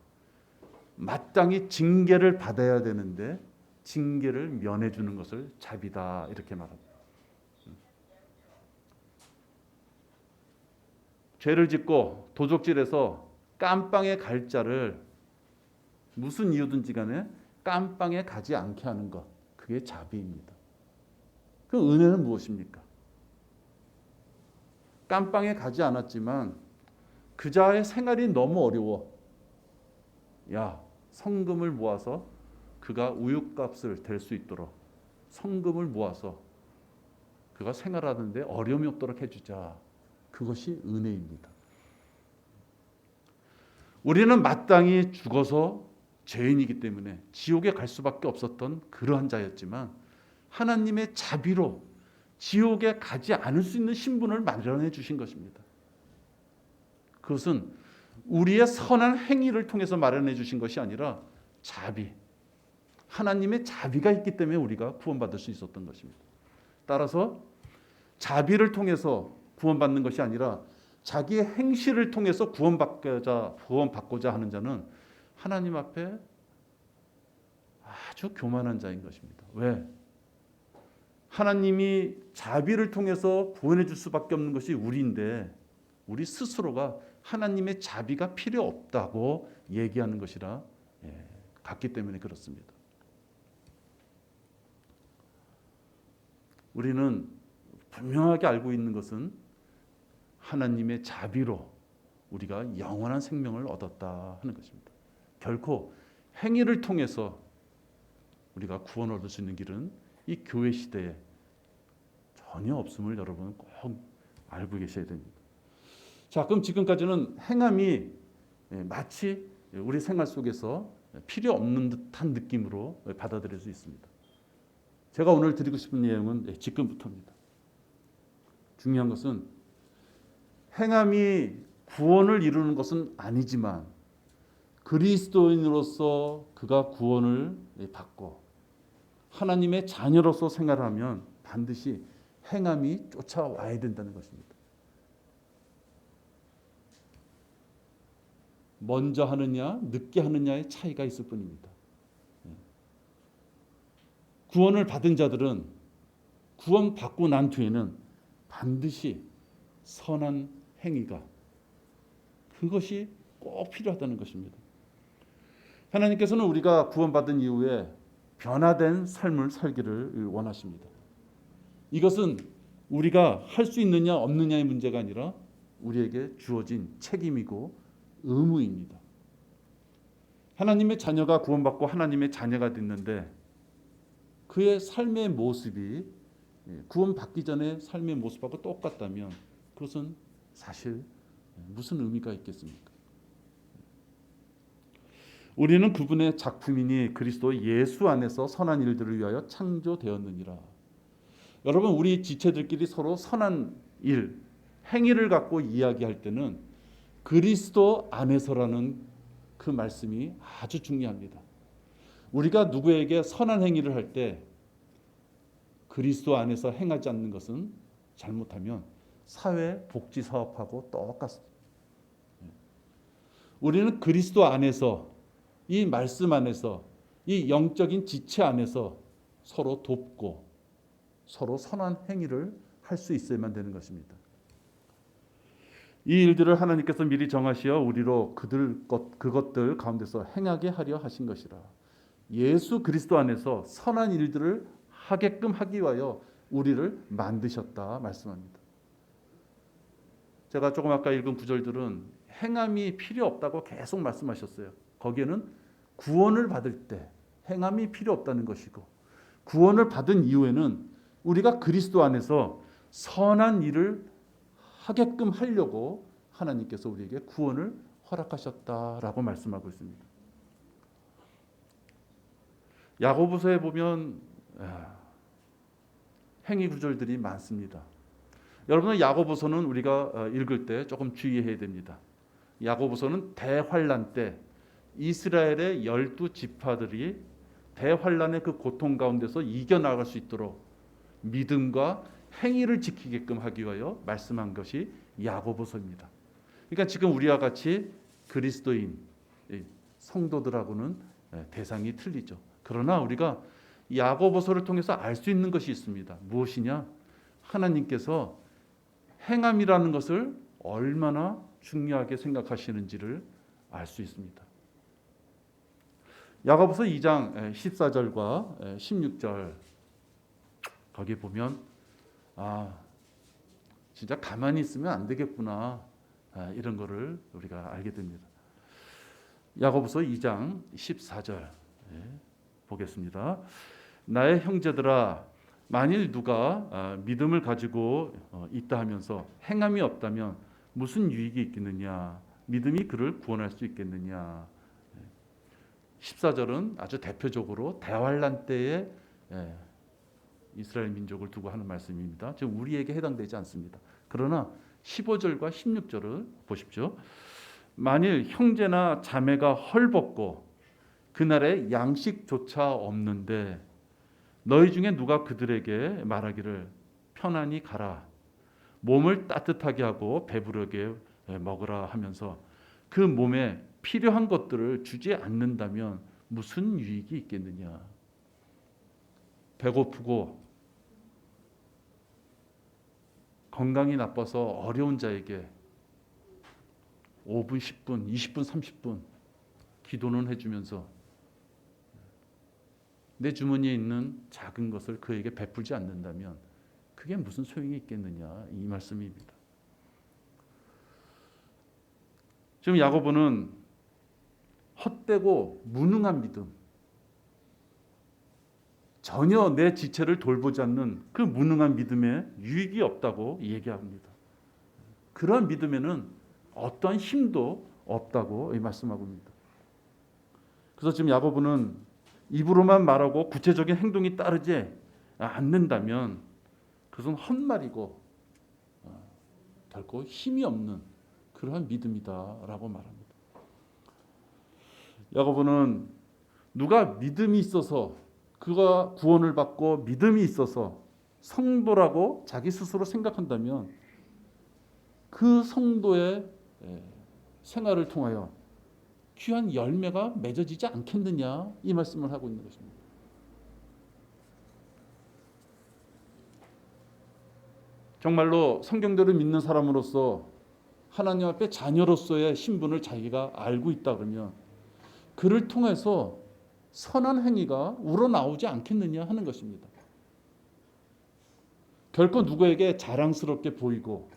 마땅히 징계를 받아야 되는데 징계를 면해 주는 것을 자비다, 이렇게 말합니다. 죄를 짓고 도적질해서 깜빵에 갈 자를 무슨 이유든지 간에 깜빵에 가지 않게 하는 것, 그게 자비입니다. 그 은혜는 무엇입니까? 깜빵에 가지 않았지만 그 자의 생활이 너무 어려워. 야, 성금을 모아서 그가 우유값을 댈 수 있도록 성금을 모아서 그가 생활하는데 어려움이 없도록 해주자. 그것이 은혜입니다. 우리는 마땅히 죽어서 죄인이기 때문에 지옥에 갈 수밖에 없었던 그러한 자였지만 하나님의 자비로 지옥에 가지 않을 수 있는 신분을 마련해 주신 것입니다. 그것은 우리의 선한 행위를 통해서 마련해 주신 것이 아니라 자비, 하나님의 자비가 있기 때문에 우리가 구원받을 수 있었던 것입니다. 따라서 자비를 통해서 구원받는 것이 아니라 자기의 행실을 통해서 구원받고자 하는 자는 하나님 앞에 아주 교만한 자인 것입니다. 왜? 하나님이 자비를 통해서 구원해 줄 수밖에 없는 것이 우리인데 우리 스스로가 하나님의 자비가 필요 없다고 얘기하는 것이라 같기 때문에 그렇습니다. 우리는 분명하게 알고 있는 것은 하나님의 자비로 우리가 영원한 생명을 얻었다 하는 것입니다. 결코 행위를 통해서 우리가 구원을 얻을 수 있는 길은 이 교회 시대에 전혀 없음을 여러분은 꼭 알고 계셔야 됩니다. 자, 그럼 지금까지는 행함이 마치 우리 생활 속에서 필요 없는 듯한 느낌으로 받아들일 수 있습니다. 제가 오늘 드리고 싶은 내용은 지금부터입니다. 중요한 것은 행함이 구원을 이루는 것은 아니지만 그리스도인으로서 그가 구원을 받고 하나님의 자녀로서 생활하면 반드시 행함이 쫓아와야 된다는 것입니다. 먼저 하느냐 늦게 하느냐의 차이가 있을 뿐입니다. 구원을 받은 자들은 구원받고 난 뒤에는 반드시 선한 행위가 그것이 꼭 필요하다는 것입니다. 하나님께서는 우리가 구원받은 이후에 변화된 삶을 살기를 원하십니다. 이것은 우리가 할 수 있느냐 없느냐의 문제가 아니라 우리에게 주어진 책임이고 의무입니다. 하나님의 자녀가 구원받고 하나님의 자녀가 됐는데 그의 삶의 모습이 구원받기 전에 삶의 모습하고 똑같다면 그것은 사실 무슨 의미가 있겠습니까? 우리는 그분의 작품이니 그리스도 예수 안에서 선한 일들을 위하여 창조되었느니라. 여러분, 우리 지체들끼리 서로 선한 일, 행위를 갖고 이야기할 때는 그리스도 안에서라는 그 말씀이 아주 중요합니다. 우리가 누구에게 선한 행위를 할 때 그리스도 안에서 행하지 않는 것은 잘못하면 사회 복지 사업하고 똑같습니다. 우리는 그리스도 안에서 이 말씀 안에서 이 영적인 지체 안에서 서로 돕고 서로 선한 행위를 할 수 있어야만 되는 것입니다. 이 일들을 하나님께서 미리 정하시어 우리로 그것들 가운데서 행하게 하려 하신 것이라. 예수 그리스도 안에서 선한 일들을 하게끔 하기 위하여 우리를 만드셨다 말씀합니다. 제가 조금 아까 읽은 구절들은 행함이 필요 없다고 계속 말씀하셨어요. 거기에는 구원을 받을 때 행함이 필요 없다는 것이고, 구원을 받은 이후에는 우리가 그리스도 안에서 선한 일을 하게끔 하려고 하나님께서 우리에게 구원을 허락하셨다라고 말씀하고 있습니다. 야고보서에 보면 행위 구절들이 많습니다. 여러분, 야고보서는 우리가 읽을 때 조금 주의해야 됩니다. 야고보서는 대환란 때 이스라엘의 12지파들이 대환란의 그 고통 가운데서 이겨나갈 수 있도록 믿음과 행위를 지키게끔 하기 위하여 말씀한 것이 야고보서입니다. 그러니까 지금 우리와 같이 그리스도인 성도들하고는 대상이 틀리죠. 그러나 우리가 야고보서를 통해서 알 수 있는 것이 있습니다. 무엇이냐? 하나님께서 행함이라는 것을 얼마나 중요하게 생각하시는지를 알 수 있습니다. 야고보서 2장 14절과 16절 거기 보면 진짜 가만히 있으면 안 되겠구나, 이런 거를 우리가 알게 됩니다. 야고보서 2장 14절 보겠습니다. 나의 형제들아, 만일 누가 믿음을 가지고 있다 하면서 행함이 없다면 무슨 유익이 있겠느냐? 믿음이 그를 구원할 수 있겠느냐? 14절은 아주 대표적으로 대환란 때에 이스라엘 민족을 두고 하는 말씀입니다. 지금 우리에게 해당되지 않습니다. 그러나 15절과 16절을 보십시오. 만일 형제나 자매가 헐벗고 그날에 양식조차 없는데 너희 중에 누가 그들에게 말하기를 편안히 가라, 몸을 따뜻하게 하고 배부르게 먹으라 하면서 그 몸에 필요한 것들을 주지 않는다면 무슨 유익이 있겠느냐? 배고프고 건강이 나빠서 어려운 자에게 5분, 10분, 20분, 30분 기도는 해주면서 내 주머니에 있는 작은 것을 그에게 베풀지 않는다면 그게 무슨 소용이 있겠느냐, 이 말씀입니다. 지금 야고보는 헛되고 무능한 믿음, 전혀 내 지체를 돌보지 않는 그 무능한 믿음에 유익이 없다고 얘기합니다. 그러한 믿음에는 어떠한 힘도 없다고 말씀하고 있습니다. 그래서 지금 야고보는 입으로만 말하고 구체적인 행동이 따르지 않는다면 그것은 헛말이고 결코 힘이 없는 그러한 믿음이다라고 말합니다. 야고보는 누가 믿음이 있어서, 그가 구원을 받고 믿음이 있어서 성도라고 자기 스스로 생각한다면 그 성도의 생활을 통하여 귀한 열매가 맺어지지 않겠느냐, 이 말씀을 하고 있는 것입니다. 정말로 성경대로 믿는 사람으로서 하나님 앞에 자녀로서의 신분을 자기가 알고 있다 그러면 그를 통해서 선한 행위가 우러나오지 않겠느냐 하는 것입니다. 결코 누구에게 자랑스럽게 보이고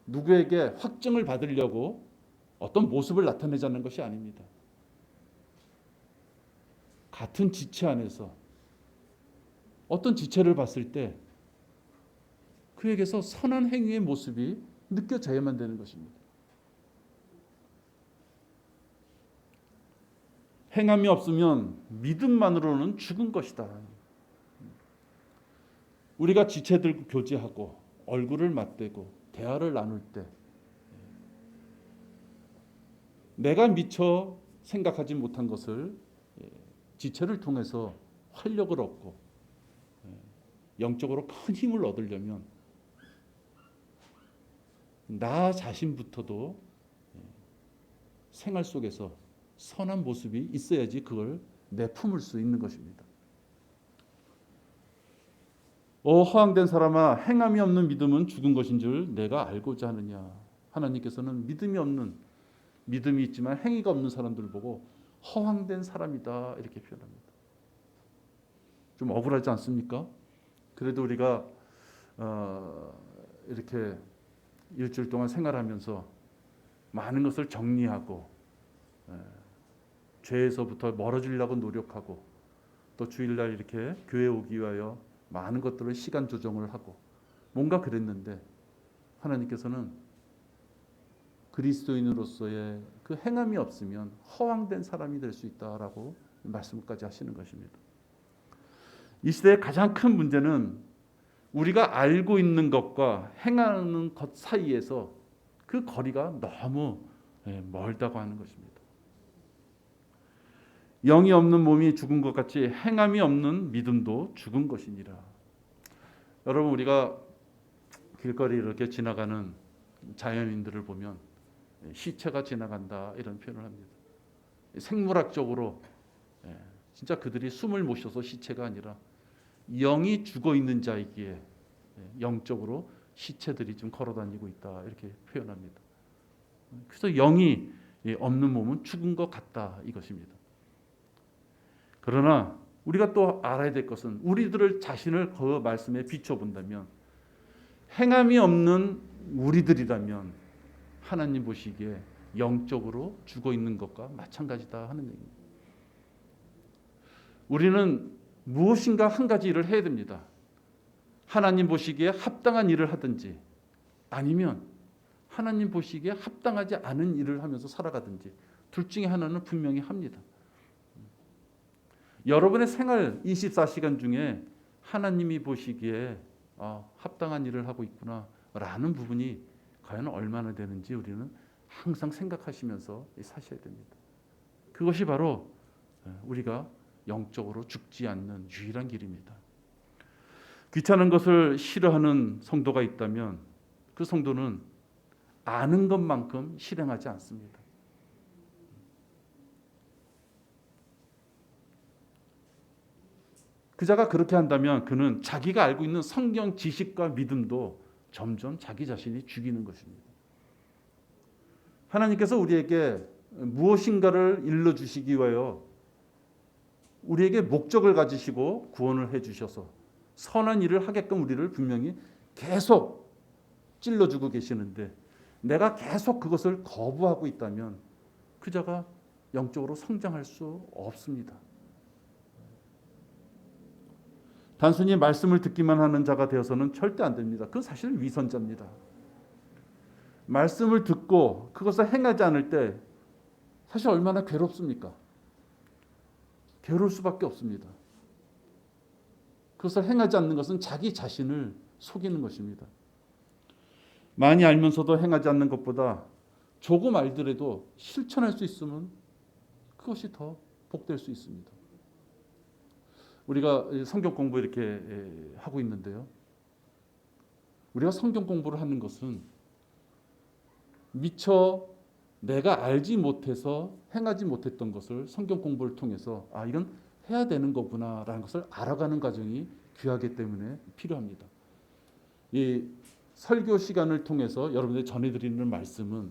누구에게 확증을 받으려고 어떤 모습을 나타내자는 것이 아닙니다. 같은 지체 안에서 어떤 지체를 봤을 때 그에게서 선한 행위의 모습이 느껴져야만 되는 것입니다. 행함이 없으면 믿음만으로는 죽은 것이다. 우리가 지체들과 교제하고 얼굴을 맞대고 대화를 나눌 때 내가 미처 생각하지 못한 것을 지체를 통해서 활력을 얻고 영적으로 큰 힘을 얻으려면 나 자신부터도 생활 속에서 선한 모습이 있어야지 그걸 내품을 수 있는 것입니다. 허황된 사람아, 행함이 없는 믿음은 죽은 것인 줄 내가 알고자 하느냐. 하나님께서는 믿음이 있지만 행위가 없는 사람들을 보고 허황된 사람이다 이렇게 표현합니다. 좀 억울하지 않습니까? 그래도 우리가 이렇게 일주일 동안 생활하면서 많은 것을 정리하고 죄에서부터 멀어지려고 노력하고 또 주일날 이렇게 교회 오기 위하여 많은 것들을 시간 조정을 하고 뭔가 그랬는데 하나님께서는 그리스도인으로서의 그 행함이 없으면 허황된 사람이 될 수 있다라고 말씀까지 하시는 것입니다. 이 시대의 가장 큰 문제는 우리가 알고 있는 것과 행하는 것 사이에서 그 거리가 너무 멀다고 하는 것입니다. 영이 없는 몸이 죽은 것 같이 행함이 없는 믿음도 죽은 것이니라. 여러분, 우리가 길거리 이렇게 지나가는 자연인들을 보면 시체가 지나간다 이런 표현을 합니다. 생물학적으로 진짜 그들이 숨을 못 쉬어서 시체가 아니라 영이 죽어 있는 자이기에 영적으로 시체들이 좀 걸어다니고 있다 이렇게 표현합니다. 그래서 영이 없는 몸은 죽은 것 같다 이것입니다. 그러나 우리가 또 알아야 될 것은 우리들을 자신을 그 말씀에 비춰본다면 행함이 없는 우리들이라면 하나님 보시기에 영적으로 죽어 있는 것과 마찬가지다 하는 얘기입니다. 우리는 무엇인가 한 가지 일을 해야 됩니다. 하나님 보시기에 합당한 일을 하든지 아니면 하나님 보시기에 합당하지 않은 일을 하면서 살아가든지 둘 중에 하나는 분명히 합니다. 여러분의 생활 24시간 중에 하나님이 보시기에 합당한 일을 하고 있구나 라는 부분이 과연 얼마나 되는지 우리는 항상 생각하시면서 사셔야 됩니다. 그것이 바로 우리가 영적으로 죽지 않는 유일한 길입니다. 귀찮은 것을 싫어하는 성도가 있다면 그 성도는 아는 것만큼 실행하지 않습니다. 그자가 그렇게 한다면 그는 자기가 알고 있는 성경 지식과 믿음도 점점 자기 자신이 죽이는 것입니다. 하나님께서 우리에게 무엇인가를 일러주시기 위하여 우리에게 목적을 가지시고 구원을 해주셔서 선한 일을 하게끔 우리를 분명히 계속 찔러주고 계시는데 내가 계속 그것을 거부하고 있다면 그자가 영적으로 성장할 수 없습니다. 단순히 말씀을 듣기만 하는 자가 되어서는 절대 안 됩니다. 그건 사실 위선자입니다. 말씀을 듣고 그것을 행하지 않을 때 사실 얼마나 괴롭습니까? 괴로울 수밖에 없습니다. 그것을 행하지 않는 것은 자기 자신을 속이는 것입니다. 많이 알면서도 행하지 않는 것보다 조금 알더라도 실천할 수 있으면 그것이 더 복될 수 있습니다. 우리가 성경 공부 이렇게 하고 있는데요. 우리가 성경 공부를 하는 것은 미처 내가 알지 못해서 행하지 못했던 것을 성경 공부를 통해서 이건 해야 되는 거구나라는 것을 알아가는 과정이 귀하기 때문에 필요합니다. 이 설교 시간을 통해서 여러분들이 전해드리는 말씀은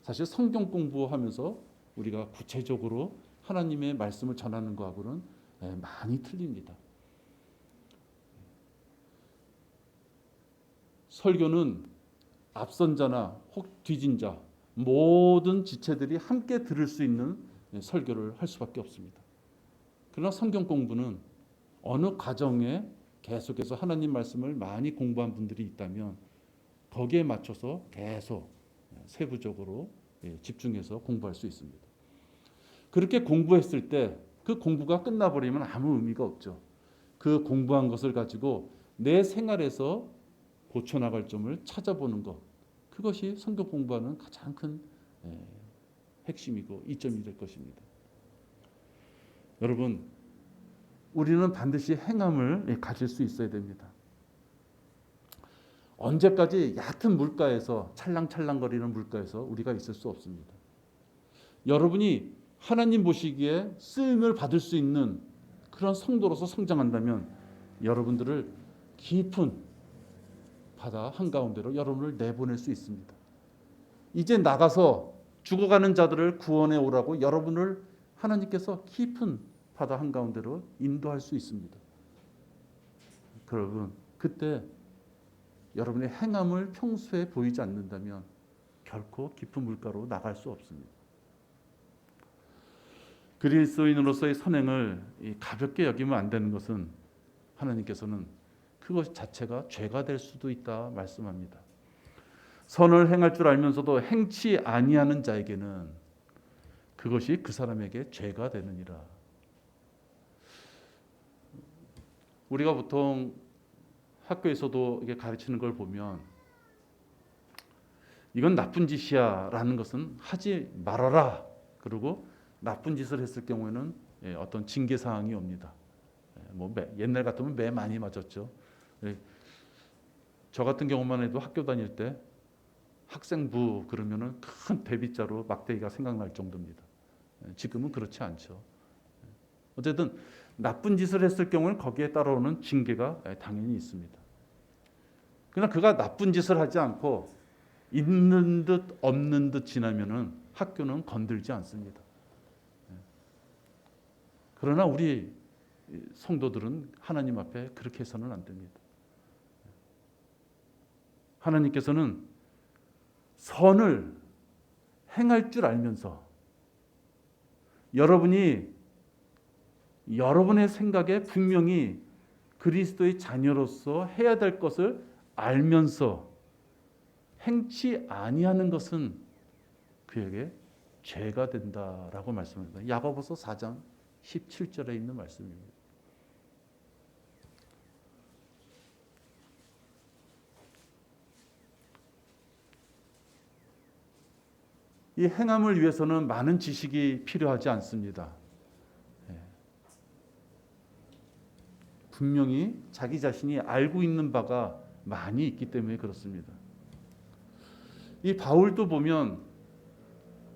사실 성경 공부하면서 우리가 구체적으로 하나님의 말씀을 전하는 것하고는 많이 틀립니다. 설교는 앞선 자나 혹 뒤진 자 모든 지체들이 함께 들을 수 있는 설교를 할 수밖에 없습니다. 그러나 성경 공부는 어느 과정에 계속해서 하나님 말씀을 많이 공부한 분들이 있다면 거기에 맞춰서 계속 세부적으로 집중해서 공부할 수 있습니다. 그렇게 공부했을 때 그 공부가 끝나버리면 아무 의미가 없죠. 그 공부한 것을 가지고 내 생활에서 고쳐나갈 점을 찾아보는 것, 그것이 성경 공부하는 가장 큰 핵심이고 이점이 될 것입니다. 여러분, 우리는 반드시 행함을 가질 수 있어야 됩니다. 언제까지 얕은 물가에서 찰랑찰랑거리는 물가에서 우리가 있을 수 없습니다. 여러분이 하나님 보시기에 쓰임을 받을 수 있는 그런 성도로서 성장한다면 여러분들을 깊은 바다 한가운데로 여러분을 내보낼 수 있습니다. 이제 나가서 죽어가는 자들을 구원해 오라고 여러분을 하나님께서 깊은 바다 한가운데로 인도할 수 있습니다. 여러분, 그때 여러분의 행함을 평소에 보이지 않는다면 결코 깊은 물가로 나갈 수 없습니다. 그리스도인으로서의 선행을 가볍게 여기면 안 되는 것은 하나님께서는 그것 자체가 죄가 될 수도 있다 말씀합니다. 선을 행할 줄 알면서도 행치 아니하는 자에게는 그것이 그 사람에게 죄가 되느니라. 우리가 보통 학교에서도 이게 가르치는 걸 보면 이건 나쁜 짓이야 라는 것은 하지 말아라. 그리고 나쁜 짓을 했을 경우에는 어떤 징계 사항이 옵니다. 옛날 같으면 매 많이 맞았죠. 저 같은 경우만 해도 학교 다닐 때 학생부 그러면은 큰 대빗자로 막대기가 생각날 정도입니다. 지금은 그렇지 않죠. 어쨌든 나쁜 짓을 했을 경우는 거기에 따라오는 징계가 당연히 있습니다. 그러나 그가 나쁜 짓을 하지 않고 있는 듯 없는 듯 지나면은 학교는 건들지 않습니다. 그러나 우리 성도들은 하나님 앞에 그렇게 해서는 안 됩니다. 하나님께서는 선을 행할 줄 알면서 여러분이 여러분의 생각에 분명히 그리스도의 자녀로서 해야 될 것을 알면서 행치 아니하는 것은 그에게 죄가 된다라고 말씀합니다. 야고보서 4장 17절에 있는 말씀입니다. 이 행함을 위해서는 많은 지식이 필요하지 않습니다. 분명히 자기 자신이 알고 있는 바가 많이 있기 때문에 그렇습니다. 이 바울도 보면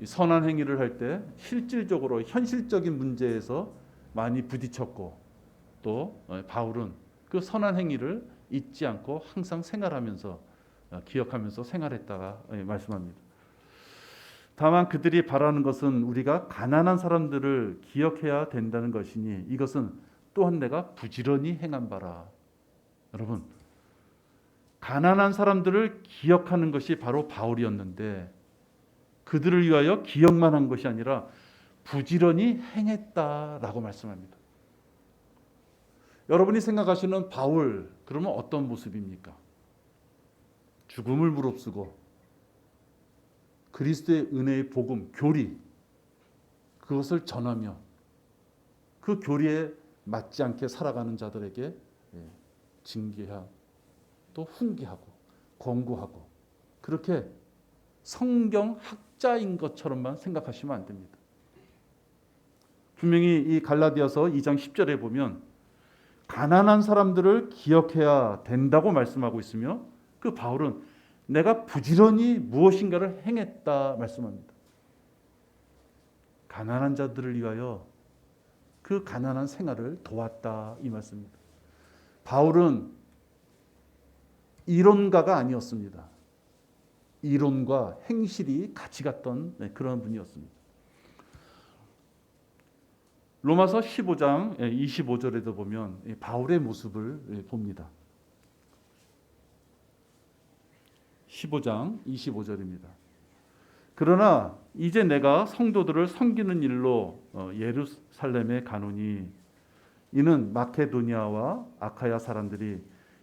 선한 행위를 할 때 실질적으로 현실적인 문제에서 많이 부딪혔고 또 바울은 그 선한 행위를 잊지 않고 항상 생활하면서 기억하면서 생활했다가 말씀합니다. 다만 그들이 바라는 것은 우리가 가난한 사람들을 기억해야 된다는 것이니 이것은 또한 내가 부지런히 행한 바라. 여러분, 가난한 사람들을 기억하는 것이 바로 바울이었는데 그들을 위하여 기억만 한 것이 아니라 부지런히 행했다라고 말씀합니다. 여러분이 생각하시는 바울, 그러면 어떤 모습입니까? 죽음을 무릅쓰고 그리스도의 은혜의 복음, 교리, 그것을 전하며 그 교리에 맞지 않게 살아가는 자들에게 징계하고 또 훈계하고 권고하고 그렇게 성경 학자인 것처럼만 생각하시면 안 됩니다. 분명히 이 갈라디아서 2장 10절에 보면 가난한 사람들을 기억해야 된다고 말씀하고 있으며 그 바울은 내가 부지런히 무엇인가를 행했다 말씀합니다. 가난한 자들을 위하여 그 가난한 생활을 도왔다 이 말씀입니다. 바울은 이론가가 아니었습니다. 이론과 행실이 같이 갔던 그런 분이었습니다. 로마서 15장 25절에도 보면 바울의 모습을 봅니다. 15장 25절입니다. 그러나 이제 내가 성도들을 섬기는 일로 예루살렘에 가노니 이는 마케도니아와 아카야 사람들이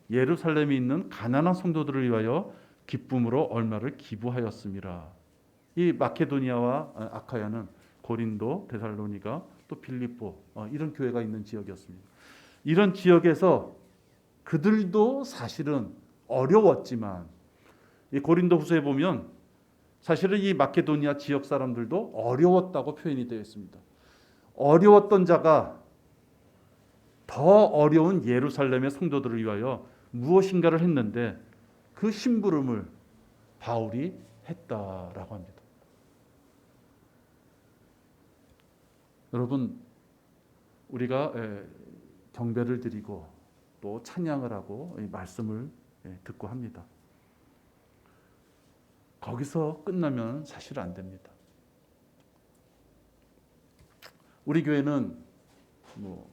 예루살렘에 있는 가난한 성도들을 위하여 기쁨으로 얼마를 기부하였음이라. 이 마케도니아와 아카야는 고린도, 데살로니가, 또 빌립보 이런 교회가 있는 지역이었습니다. 이런 지역에서 그들도 사실은 어려웠지만 이 고린도 후서에 보면 사실은 이 마케도니아 지역 사람들도 어려웠다고 표현이 되어 있습니다. 어려웠던 자가 더 어려운 예루살렘의 성도들을 위하여 무엇인가를 했는데 그 심부름을 바울이 했다라고 합니다. 여러분, 우리가 경배를 드리고 또 찬양을 하고 말씀을 듣고 합니다. 거기서 끝나면 사실 안 됩니다. 우리 교회는 뭐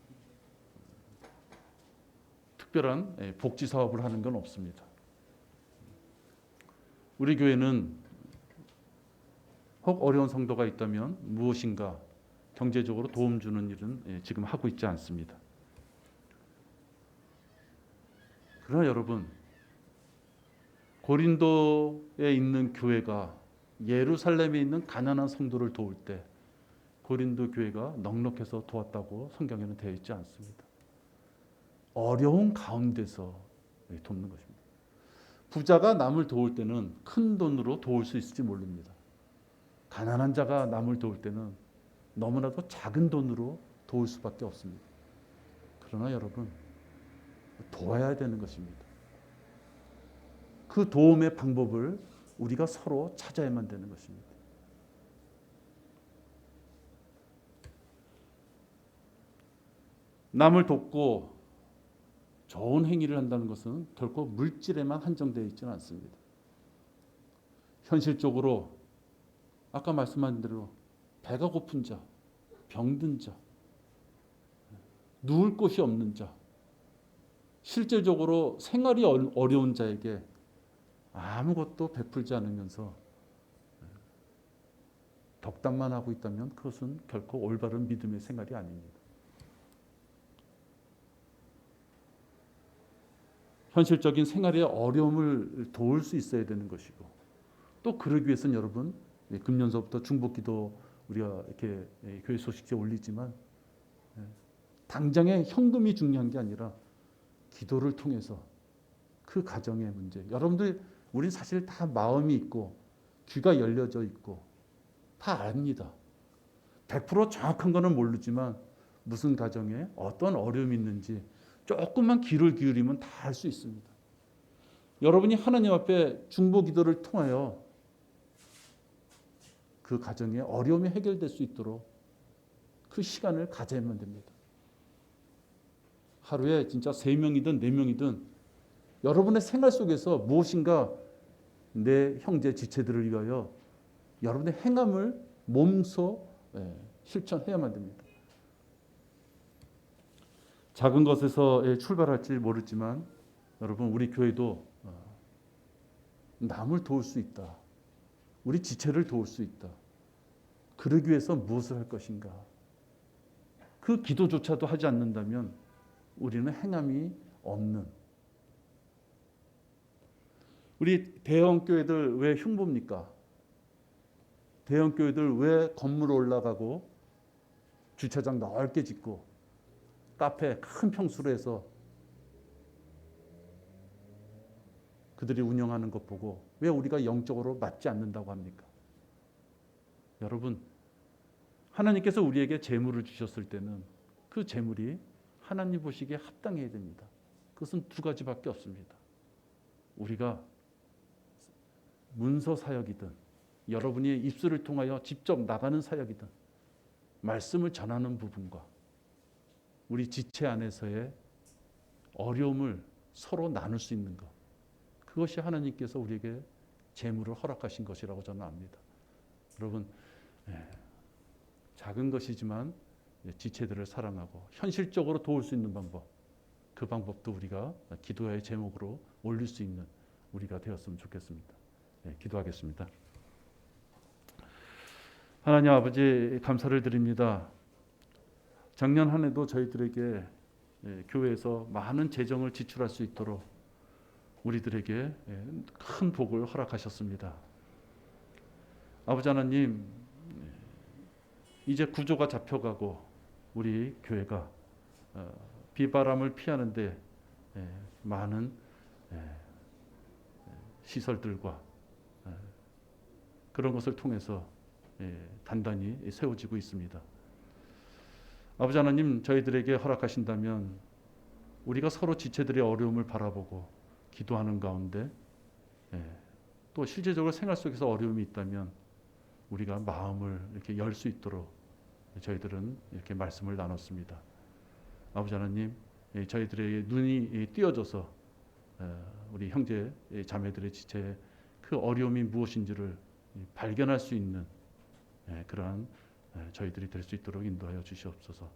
특별한 복지 사업을 하는 건 없습니다. 우리 교회는 혹 어려운 성도가 있다면 무엇인가 경제적으로 도움 주는 일은 지금 하고 있지 않습니다. 그러나 여러분, 고린도에 있는 교회가 예루살렘에 있는 가난한 성도를 도울 때 고린도 교회가 넉넉해서 도왔다고 성경에는 되어 있지 않습니다. 어려운 가운데서 돕는 것입니다. 부자가 남을 도울 때는 큰 돈으로 도울 수 있을지 모릅니다. 가난한 자가 남을 도울 때는 너무나도 작은 돈으로 도울 수밖에 없습니다. 그러나 여러분, 도와야 되는 것입니다. 그 도움의 방법을 우리가 서로 찾아야만 되는 것입니다. 남을 돕고 좋은 행위를 한다는 것은 결코 물질에만 한정되어 있지는 않습니다. 현실적으로 아까 말씀한 대로 배가 고픈 자, 병든 자, 누울 곳이 없는 자, 실질적으로 생활이 어려운 자에게 아무것도 베풀지 않으면서 덕담만 하고 있다면 그것은 결코 올바른 믿음의 생활이 아닙니다. 현실적인 생활의 어려움을 도울 수 있어야 되는 것이고, 또 그러기 위해서는 여러분, 금년서부터 중보기도 우리가 이렇게 교회 소식지에 올리지만 당장의 현금이 중요한 게 아니라 기도를 통해서 그 가정의 문제, 여러분들 우리 사실 다 마음이 있고 귀가 열려져 있고 다 압니다. 100% 정확한 거는 모르지만 무슨 가정에 어떤 어려움이 있는지 조금만 귀를 기울이면 다 알 수 있습니다. 여러분이 하나님 앞에 중보 기도를 통하여 그 가정의 어려움이 해결될 수 있도록 그 시간을 가져야만 됩니다. 하루에 진짜 3명이든 4명이든 여러분의 생활 속에서 무엇인가 내 형제 지체들을 위하여 여러분의 행함을 몸소 실천해야만 됩니다. 작은 것에서 출발할지 모르지만 여러분, 우리 교회도 남을 도울 수 있다. 우리 지체를 도울 수 있다. 그러기 위해서 무엇을 할 것인가? 그 기도조차도 하지 않는다면 우리는 행함이 없는. 우리 대형 교회들 왜 흉보입니까? 대형 교회들 왜 건물 올라가고 주차장 넓게 짓고 카페 큰 평수로 해서 그들이 운영하는 것 보고 왜 우리가 영적으로 맞지 않는다고 합니까? 여러분, 하나님께서 우리에게 재물을 주셨을 때는 그 재물이 하나님 보시기에 합당해야 됩니다. 그것은 2가지밖에 없습니다. 우리가 문서 사역이든 여러분이 입술을 통하여 직접 나가는 사역이든 말씀을 전하는 부분과 우리 지체 안에서의 어려움을 서로 나눌 수 있는 것, 그것이 하나님께서 우리에게 재물을 허락하신 것이라고 저는 압니다. 여러분, 작은 것이지만 지체들을 사랑하고 현실적으로 도울 수 있는 방법, 그 방법도 우리가 기도의 제목으로 올릴 수 있는 우리가 되었으면 좋겠습니다. 기도하겠습니다. 하나님 아버지, 감사를 드립니다. 작년 한 해도 저희들에게 교회에서 많은 재정을 지출할 수 있도록 우리들에게 큰 복을 허락하셨습니다. 아버지 하나님, 이제 구조가 잡혀가고 우리 교회가 비바람을 피하는데 많은 시설들과 그런 것을 통해서 단단히 세워지고 있습니다. 아버지 하나님, 저희들에게 허락하신다면 우리가 서로 지체들의 어려움을 바라보고 기도하는 가운데 또 실제적으로 생활 속에서 어려움이 있다면 우리가 마음을 이렇게 열 수 있도록 저희들은 이렇게 말씀을 나눴습니다. 아버지 하나님, 저희들의 눈이 띄어져서 우리 형제 자매들의 지체의 그 어려움이 무엇인지를 발견할 수 있는 그러한 저희들이 될 수 있도록 인도하여 주시옵소서.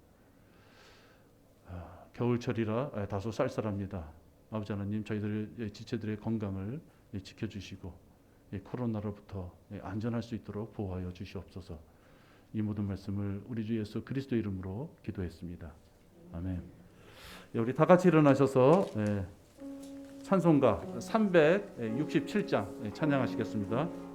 겨울철이라 다소 쌀쌀합니다. 아버지 하나님, 저희들 지체들의 건강을 지켜주시고 코로나로부터 안전할 수 있도록 보호하여 주시옵소서. 이 모든 말씀을 우리 주 예수 그리스도 이름으로 기도했습니다. 아멘. 우리 다 같이 일어나셔서 찬송가 367장 찬양하시겠습니다.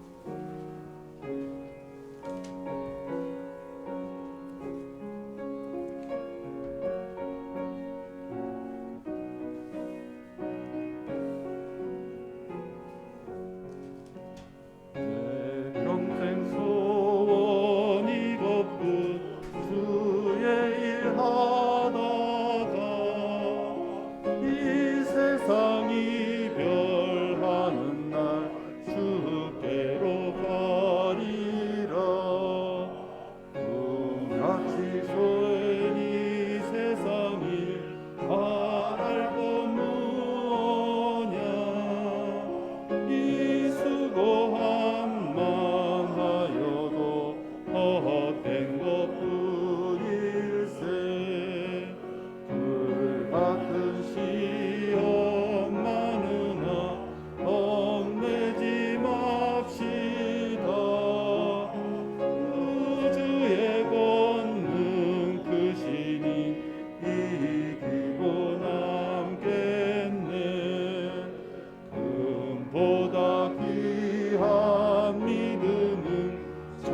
평생 소원이 걷고 주의 일 하다가 이 세상 이별하는 날 주께로 가리라. 눈같이 소인 이 세상 일 바랄 것 무엇냐. 이 수고함만 하여도 헛된 것뿐일세. 불같은 시험 많으나 겁내지 맙시다. 우주의 권능 크시니 이기고 남겠네. 금보다 귀한 믿음은 참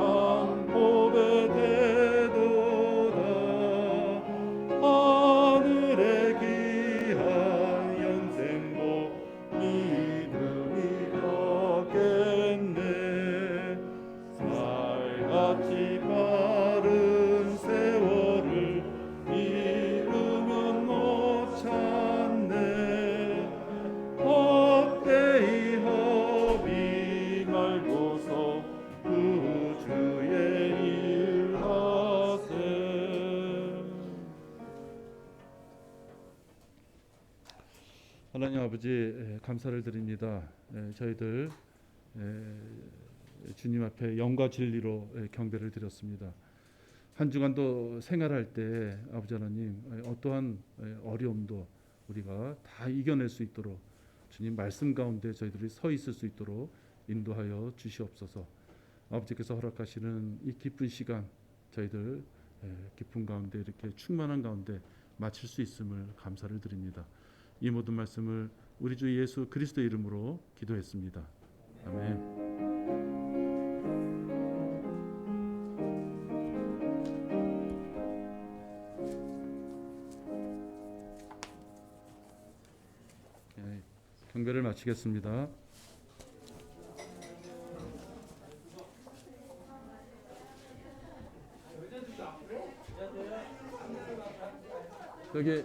복의 대도다. 하늘의 귀한 영생복 믿음이 없겠네. 살같이 빠른 세월을 이루면 못 찾네. 헛되이 허비 말고서 우주의 일 하세. 하나님 아버지, 감사를 드립니다. 저희들 주님 앞에 영과 진리로 경배를 드렸습니다. 한 주간도 생활할 때 아버지 하나님, 어떠한 어려움도 우리가 다 이겨낼 수 있도록 주님 말씀 가운데 저희들이 서 있을 수 있도록 인도하여 주시옵소서. 아버지께서 허락하시는 이 기쁜 시간, 저희들 기쁨 가운데 이렇게 충만한 가운데 마칠 수 있음을 감사를 드립니다. 이 모든 말씀을 우리 주 예수 그리스도 이름으로 기도했습니다. 아멘. 경배를 마치겠습니다. 여기